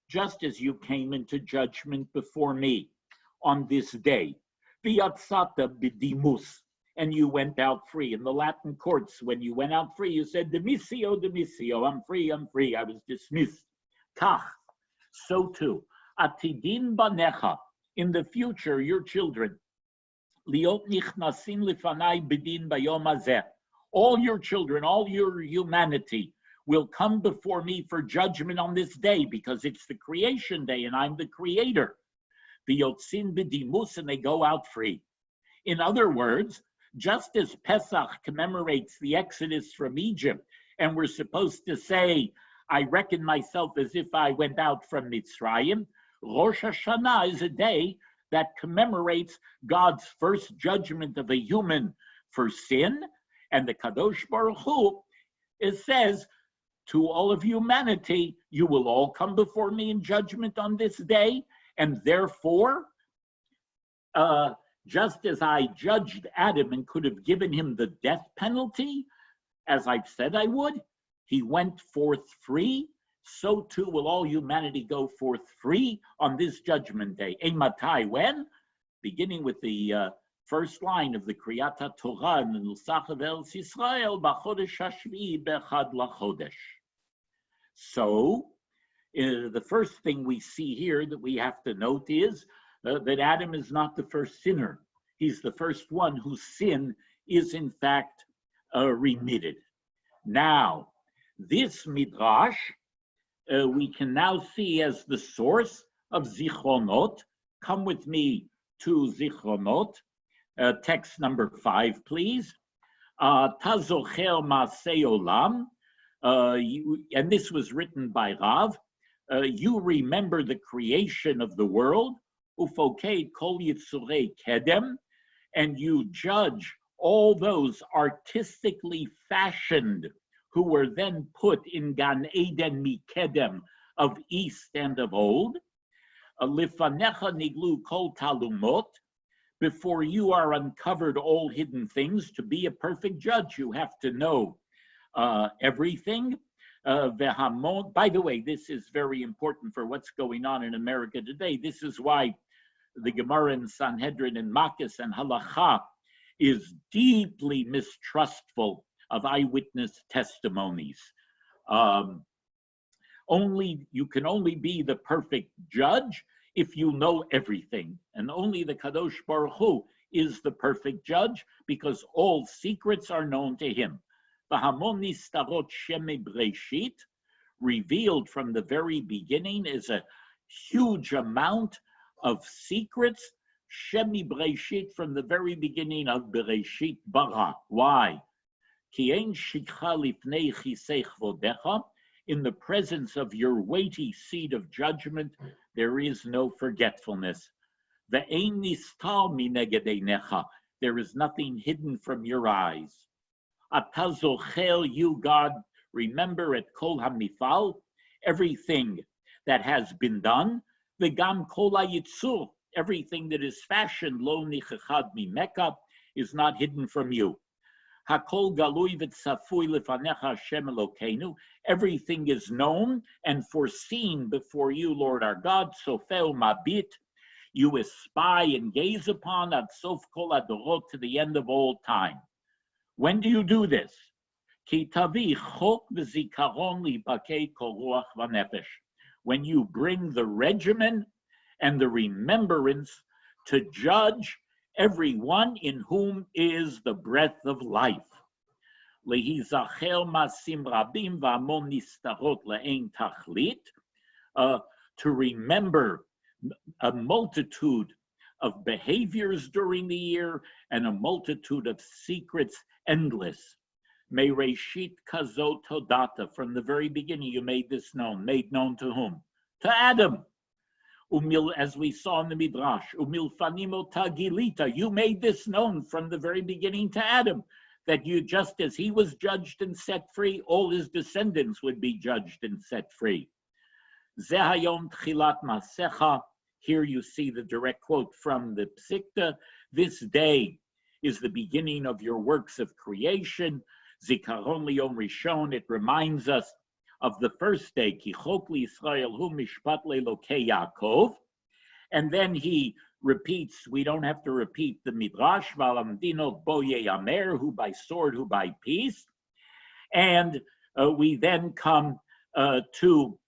Just as you came into judgment before me on this day, viyatzata b'dimus, and you went out free. In the Latin courts, when you went out free, you said, demisio, demisio, I'm free, I was dismissed. Kach, so too, atidin banecha, in the future, your children, liot nichnasin lifanai bedin bayom hazeh, all your children, all your humanity will come before me for judgment on this day, because it's the creation day and I'm the creator. Viyotzin b'dimus, and they go out free. In other words, just as Pesach commemorates the Exodus from Egypt, and we're supposed to say, I reckon myself as if I went out from Mitzrayim, Rosh Hashanah is a day that commemorates God's first judgment of a human for sin, and the Kadosh Baruch Hu, it says, to all of humanity, you will all come before me in judgment on this day, and therefore, just as I judged Adam and could have given him the death penalty, as I've said I would, he went forth free, so too will all humanity go forth free on this judgment day. Eimatai, when? Beginning with the first line of the Kriyat HaTorah in the Nusach of Eretz Yisrael, B'chodesh HaShvi'i B'echad LaChodesh. So, the first thing we see here that we have to note is that Adam is not the first sinner. He's the first one whose sin is in fact remitted. Now, this Midrash we can now see as the source of Zichronot. Come with me to Zichronot, text number 5, please. Tazocher Maasei Olam, and this was written by Rav. You remember the creation of the world, Ufokei Kol Yitzurei Kedem, and you judge all those artistically fashioned who were then put in Gan Eden Mikedem of east and of old. Lifanecha niglu kol talumot, before you are uncovered all hidden things. To be a perfect judge, you have to know everything. By the way, this is very important for what's going on in America today. This is why the Gemara in Sanhedrin and Makkas and Halacha is deeply mistrustful of eyewitness testimonies. You can only be the perfect judge if you know everything, and only the Kadosh Baruch Hu is the perfect judge, because all secrets are known to him. V'hamon nistarot sheme breshit, revealed from the very beginning, is a huge amount of secrets. Shemi breshit, from the very beginning of Bereshit bara. Why? Ki ein shikha lifnei chisei chvodecha, in the presence of your weighty seat of judgment, there is no forgetfulness. Ve'ein nistar mineged einecha, there is nothing hidden from your eyes. Ata zocher, you God, remember at kol hamifal, everything that has been done. V'gam kol hayitzur, everything that is fashioned, lo nichechad mimeka, is not hidden from you. Hakol galui v'tzafui lefanecha Hashem Elokeinu, everything is known and foreseen before you, Lord our God. Sofeu mabit, you espy and gaze upon ad sof kol adorot, to the end of all time. When do you do this? Ki tavi chok v'zikaron lipakei kol ruach v'nefesh, when you bring the regimen and the remembrance to judge everyone in whom is the breath of life. להיזכר מעשים רבים והמון נסתרות לאין תכלית, to remember a multitude of behaviors during the year and a multitude of secrets endless. Meireshit kazot hodata, from the very beginning you made this known. Made known to whom? To Adam. As we saw in the Midrash, umilfanimo tagilita, you made this known from the very beginning to Adam, that you, just as he was judged and set free, all his descendants would be judged and set free. Zehayom tchilat masecha. Here you see the direct quote from the Psikta. This day is the beginning of your works of creation. Zikaron liyom rishon. It reminds us of the first day. Ki chok liYisrael hu mishpat leElokei Yaakov. And then he repeats, we don't have to repeat the Midrash, Valamdinot bo yeyamer, who by sword, who by peace. And we then come to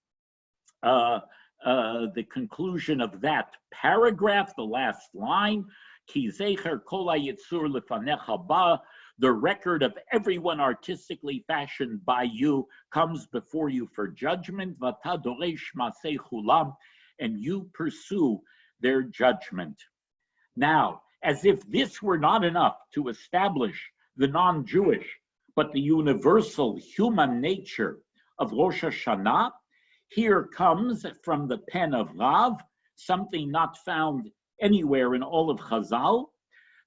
the conclusion of that paragraph, the last line, Ki zecher kol hayitzur lefanecha ba, the record of everyone artistically fashioned by you comes before you for judgment, vata doresh masei chulam, and you pursue their judgment. Now, as if this were not enough to establish the non-Jewish, but the universal human nature of Rosh Hashanah, here comes from the pen of Rav, something not found anywhere in all of Chazal.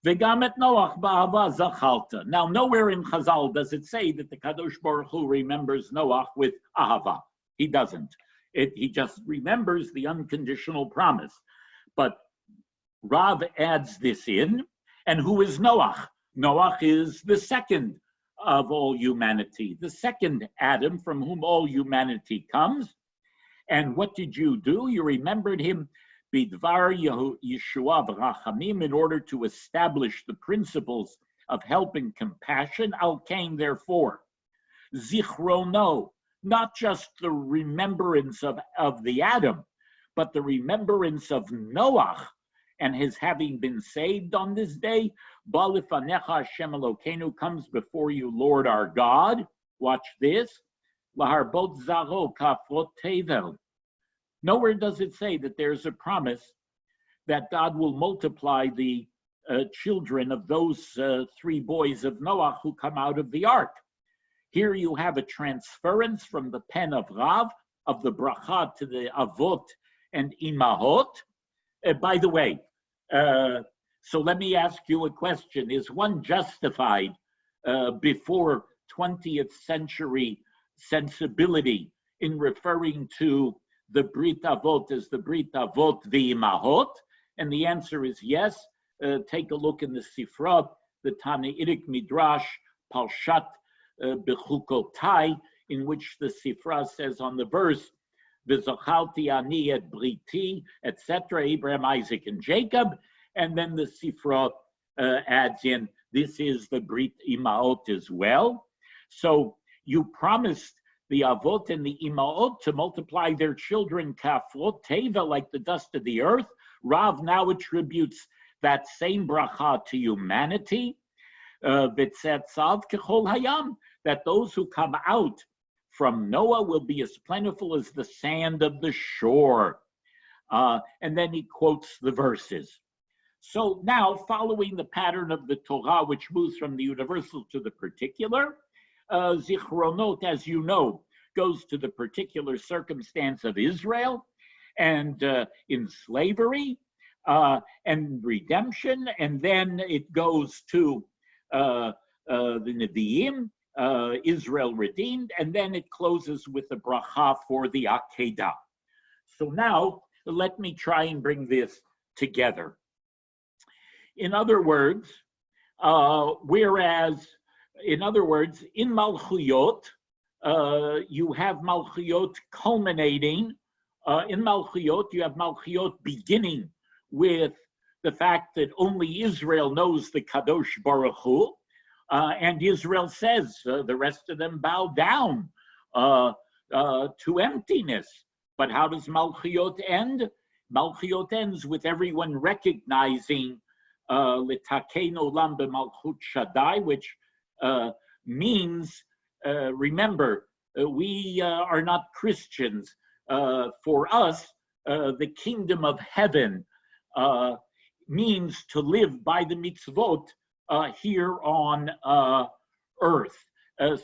V'gam et Noach ba'ava zachalta. Now, nowhere in Chazal does it say that the Kadosh Baruch Hu remembers Noach with ahava. He doesn't. He just remembers the unconditional promise. But Rav adds this in. And who is Noach? Noach is the second of all humanity, the second Adam from whom all humanity comes. And what did you do? You remembered him bidvar Yeshua v'rachamim, in order to establish the principles of help and compassion. Al kain, therefore, zichrono, not just the remembrance of the Adam, but the remembrance of Noach and his having been saved on this day. Ba lefanecha Hashem Elokeinu, comes before you, Lord our God. Watch this. Laharbot zaro kafrot tevel. Nowhere does it say that there's a promise that God will multiply the children of those 3 boys of Noah who come out of the ark. Here you have a transference from the pen of Rav of the bracha to the avot and imahot. By the way, so let me ask you a question. Is one justified before 20th century sensibility in referring to the Brit Avot as the Brit Avot v'imahot? And the answer is yes. Take a look in the Sifra, the Tanaitic Midrash, Parshat Bechukotai, in which the Sifra says on the verse, V'zachalti ani et briti, etc., Abraham, Isaac, and Jacob. And then the Sifra adds in, this is the Brit Imahot as well. So you promised the Avot and the Imaot to multiply their children kafrot teva, like the dust of the earth. Rav now attributes that same bracha to humanity, v'tzetzav kechol hayam, that those who come out from Noah will be as plentiful as the sand of the shore. And then he quotes the verses. So now, following the pattern of the Torah, which moves from the universal to the particular, Zichronot, as you know, goes to the particular circumstance of Israel and in slavery and redemption, and then it goes to the Nevi'im, Israel redeemed, and then it closes with the bracha for the Akedah. So now, let me try and bring this together. In other words, in Malchuyot, you have Malchuyot culminating. In Malchuyot, you have Malchuyot beginning with the fact that only Israel knows the Kadosh Baruch Hu, and Israel says the rest of them bow down to emptiness. But how does Malchuyot end? Malchuyot ends with everyone recognizing L'takein olam b'malchut Shaddai, which means, remember, we are not Christians. For us, the kingdom of heaven means to live by the mitzvot here on earth.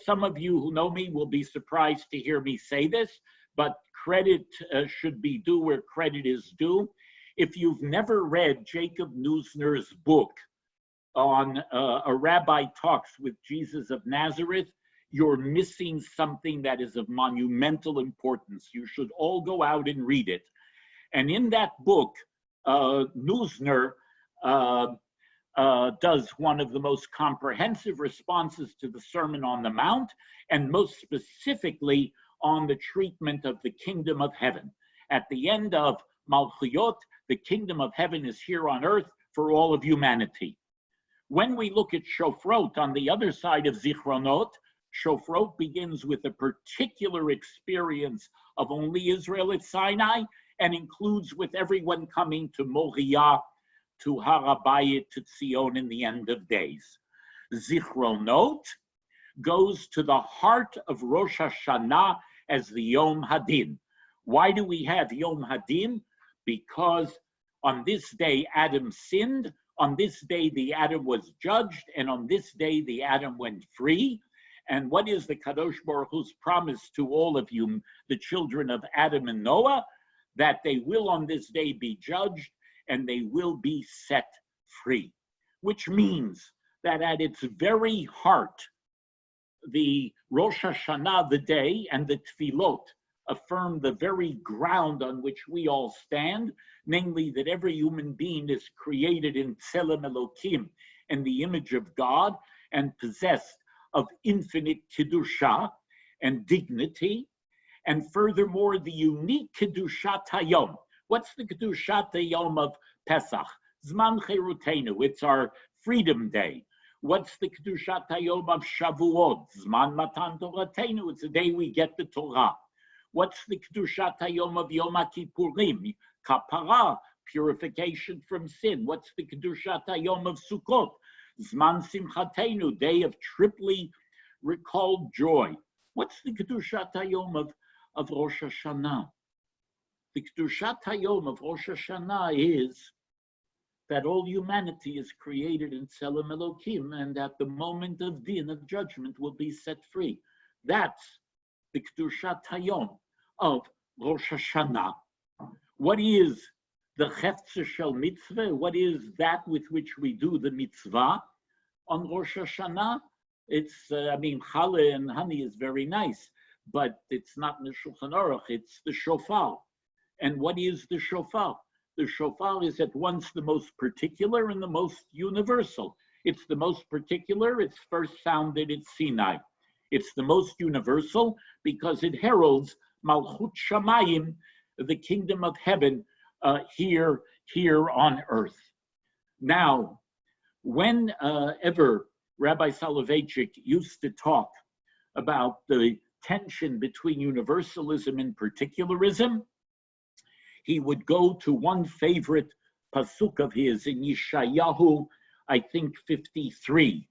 Some of you who know me will be surprised to hear me say this, but credit should be due where credit is due. If you've never read Jacob Neusner's book on A Rabbi Talks with Jesus of Nazareth, you're missing something that is of monumental importance. You should all go out and read it. And in that book, Neusner does one of the most comprehensive responses to the Sermon on the Mount, and most specifically on the treatment of the kingdom of heaven. At the end of Malchuyot, the kingdom of heaven is here on earth for all of humanity. When we look at Shofrot on the other side of Zichronot, Shofrot begins with a particular experience of only Israel at Sinai and includes with everyone coming to Moriah, to Harabayit, to Tzion in the end of days. Zichronot goes to the heart of Rosh Hashanah as the Yom Hadin. Why do we have Yom Hadin? Because on this day Adam sinned, on this day the Adam was judged, and on this day the Adam went free. And what is the Kadosh Baruch Hu's promise to all of you, the children of Adam and Noah? That they will on this day be judged and they will be set free. Which means that at its very heart, the Rosh Hashanah, the day, and the Tfilot affirm the very ground on which we all stand, namely that every human being is created in Tzelem Elokim, in the image of God, and possessed of infinite Kedusha and dignity, and furthermore, the unique Kedushat Hayom. What's the Kedushat Hayom of Pesach? Zman Cherutenu, it's our Freedom Day. What's the Kedushat Hayom of Shavuot? Zman Matan Toratenu, it's the day we get the Torah. What's the Kedushat Hayom of Yom Kippurim? Kapara, purification from sin. What's the Kedushat Hayom of Sukkot? Zman Simchatenu, day of triply recalled joy. What's the Kedushat Hayom of Rosh Hashanah? The Kedushat Hayom of Rosh Hashanah is that all humanity is created in Tzelem Elokim, and at the moment of din, of judgment, will be set free. That's the Kedushat Hayom of Rosh Hashanah. What is the Cheftze Shel Mitzvah? What is that with which we do the mitzvah on Rosh Hashanah? It's, challah and honey is very nice, but it's not in the Shulchan Aruch, it's the shofar. And what is the shofar? The shofar is at once the most particular and the most universal. It's the most particular, it's first sounded at Sinai. It's the most universal because it heralds Malchut Shamayim, the kingdom of heaven, here on earth. Now, whenever Rabbi Soloveitchik used to talk about the tension between universalism and particularism, he would go to one favorite pasuk of his in Yeshayahu, I think 53,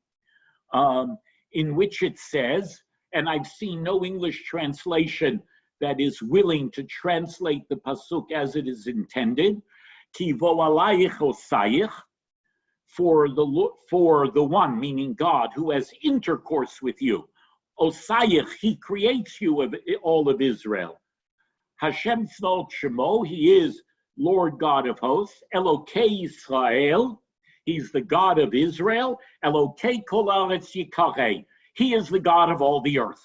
in which it says, and I've seen no English translation that is willing to translate the pasuk as it is intended, Ki vo alayich osayich, for the one, meaning God, who has intercourse with you. Osayich, he creates you of all of Israel. Hashem Tzvaot Shemo, he is Lord God of hosts. Elokei Yisrael, he's the God of Israel. Elokei Kol Haaretz Yikarei, he is the God of all the earth.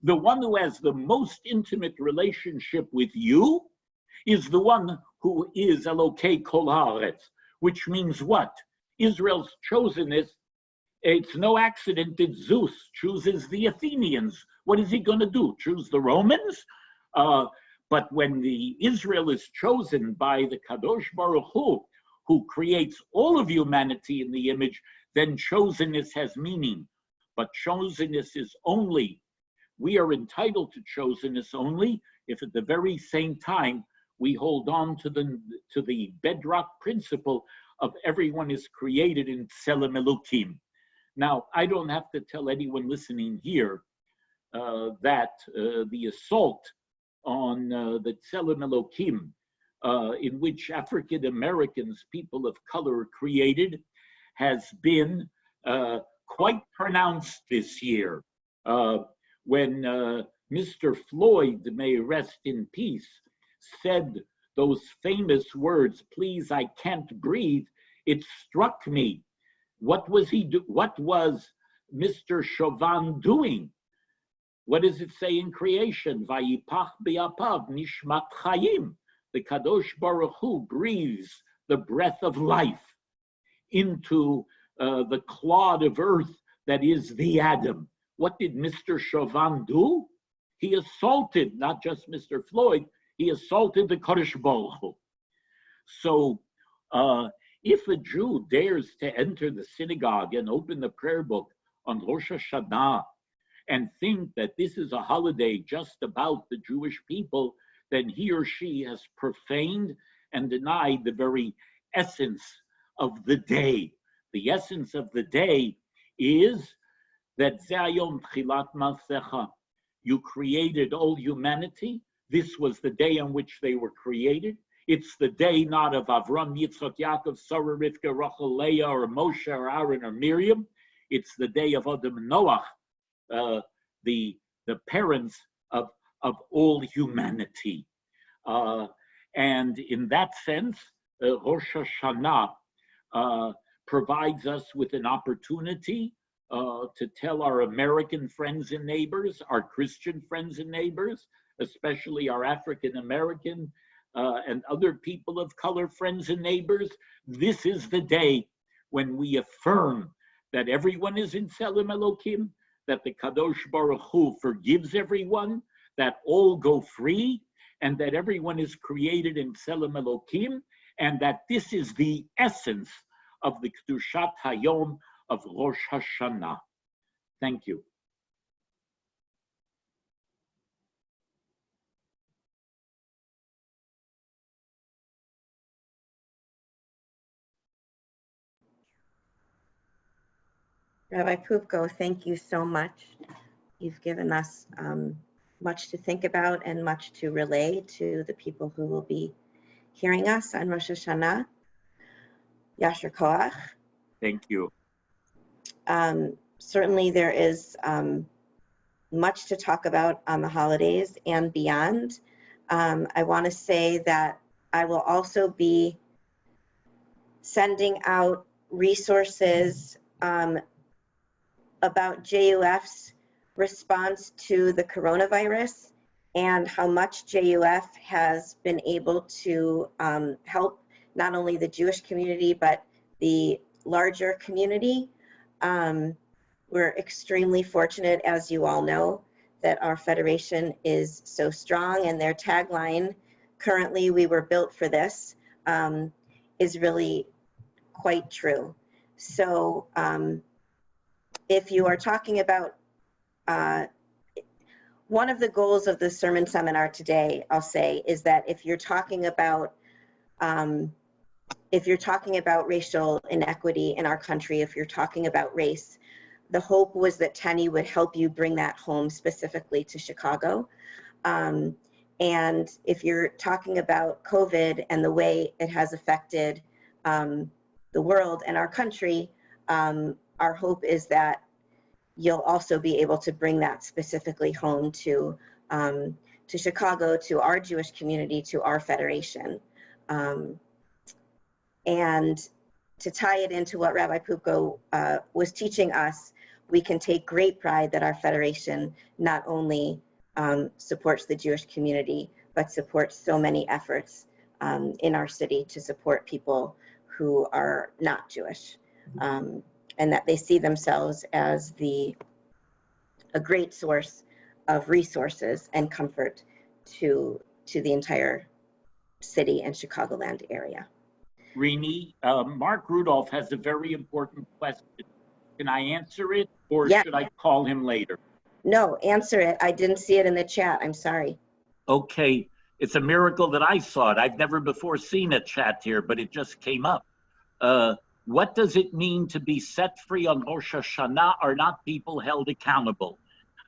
The one who has the most intimate relationship with you is the one who is Elokei Kol Haaretz, which means what? Israel's chosenness, it's no accident that Zeus chooses the Athenians. What is he going to do? Choose the Romans? But when the Israel is chosen by the Kadosh Baruch Hu, who creates all of humanity in the image, then chosenness has meaning. But chosenness is only, we are entitled to chosenness only if at the very same time we hold on to the bedrock principle of everyone is created in Tzelem Elokim. Now, I don't have to tell anyone listening here that the assault on the Tzelem Elokim, in which African Americans, people of color, created, has been quite pronounced this year. When Mr. Floyd, may rest in peace, said those famous words, "Please, I can't breathe," it struck me. What was he do? What was Mr. Chauvin doing? What does it say in creation? Vayipach bi'apav nishmat chayim. The Kadosh Baruch Hu breathes the breath of life into the clod of earth that is the Adam. What did Mr. Chauvin do? He assaulted not just Mr. Floyd, he assaulted the Kadosh Baruch Hu. So if a Jew dares to enter the synagogue and open the prayer book on Rosh Hashanah and think that this is a holiday just about the Jewish people, then he or she has profaned and denied the very essence of the day. The essence of the day is that Zayom Tchilat Masecha. You created all humanity. This was the day on which they were created. It's the day not of Avram, Yitzchak, Yaakov, Sarah, Rivka, Rachel, Leah, or Moshe, or Aaron, or Miriam. It's the day of Adam and Noach, the parents of all humanity. And in that sense, Rosh Hashanah provides us with an opportunity to tell our American friends and neighbors, our Christian friends and neighbors, especially our African American and other people of color friends and neighbors, this is the day when we affirm that everyone is in Tzelem Elokim, that the Kadosh Baruch Hu forgives everyone, that all go free, and that everyone is created in Tzelem Elokim, and that this is the essence of the Kedushat Hayom of Rosh Hashanah. Thank you. Rabbi Poupko, thank you so much. You've given us much to think about and much to relay to the people who will be hearing us on Rosh Hashanah. Yasher Koach. Thank you. Certainly there is much to talk about on the holidays and beyond. I want to say that I will also be sending out resources about JUF's response to the coronavirus and how much JUF has been able to help not only the Jewish community, but the larger community. We're extremely fortunate, as you all know, that our federation is so strong, and their tagline, "Currently we were built for this," is really quite true. So if you are talking about one of the goals of the sermon seminar today, I'll say, is that if you're talking about racial inequity in our country, if you're talking about race, the hope was that Teny would help you bring that home specifically to Chicago. And if you're talking about COVID and the way it has affected the world and our country, our hope is that you'll also be able to bring that specifically home to Chicago, to our Jewish community, to our federation. And to tie it into what Rabbi Poupko was teaching us, we can take great pride that our federation not only supports the Jewish community, but supports so many efforts in our city to support people who are not Jewish, and that they see themselves as a great source of resources and comfort to the entire city and Chicagoland area. Rini, Mark Rudolph has a very important question. Can I answer it, or Yeah. should I call him later? No, answer it. I didn't see it in the chat. I'm sorry. Okay, it's a miracle that I saw it. I've never before seen a chat here, but it just came up. What does it mean to be set free on Rosh Hashanah? Are not people held accountable?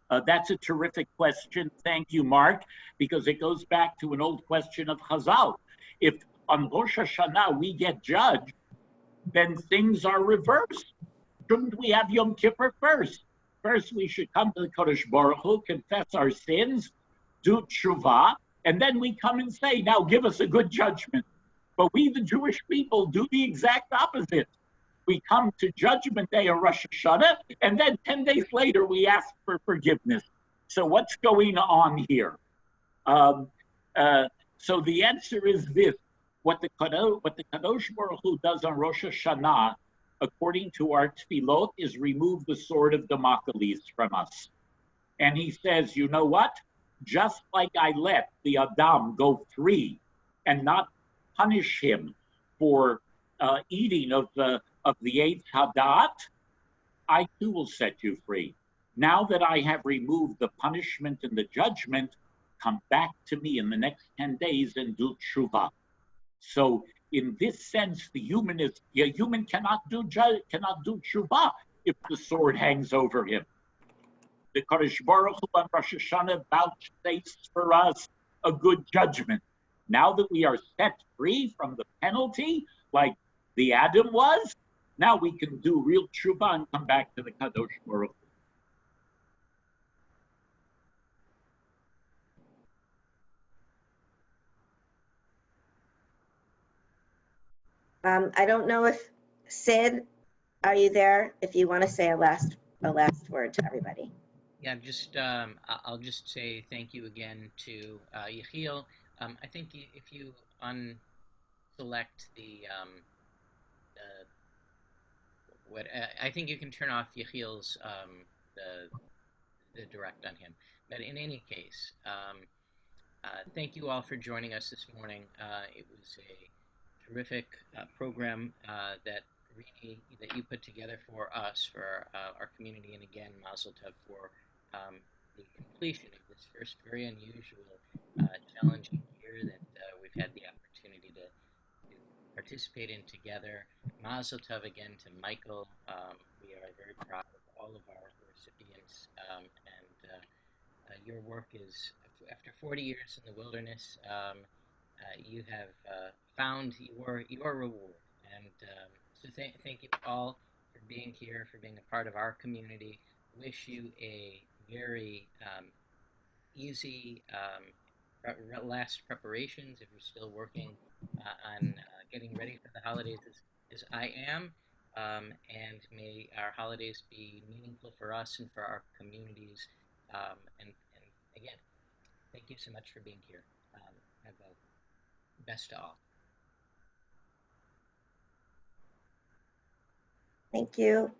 That's a terrific question. Thank you, Mark, because it goes back to an old question of Chazal. If on Rosh Hashanah we get judged, then things are reversed. Shouldn't we have Yom Kippur first? First, we should come to the Kodesh Baruch Hu, confess our sins, do tshuva, and then we come and say, now give us a good judgment. But we, the Jewish people, do the exact opposite. We come to Judgment Day or Rosh Hashanah, and then 10 days later, we ask for forgiveness. So what's going on here? So the answer is this. What the Kadosh Baruch Hu does on Rosh Hashanah, according to our tefillot, is remove the sword of Damocles from us. And he says, you know what? Just like I let the Adam go free and not punish him for eating of the Eitz Hadat, I too will set you free. Now that I have removed the punishment and the judgment, come back to me in the next 10 days and do tshuva. So in this sense, the human cannot do tshuva if the sword hangs over him. The Kodesh Baruch Hu on Rosh Hashanah vouchsafes for us a good judgment. Now that we are set free from the penalty, like the Adam was, now we can do real tshuva and come back to the Kadosh Baruch Hu. I don't know if Sid, are you there? If you want to say a last word to everybody. Yeah, I'll just say thank you again to Yechiel. I think if you unselect I think you can turn off Yechiel's the direct on him. But in any case, thank you all for joining us this morning. It was a terrific program that you put together for us, for our community, and again, Mazel Tov for the completion of this first very unusual, challenging year that we've had the opportunity to participate in together. Mazel Tov again to Michael. We are very proud of all of our recipients, and your work is, after 40 years in the wilderness, you have found your reward. And so thank you all for being here, for being a part of our community. Wish you a very easy last preparations if you're still working on getting ready for the holidays as I am. And may our holidays be meaningful for us and for our communities. And again, thank you so much for being here. Have a best to all. Thank you.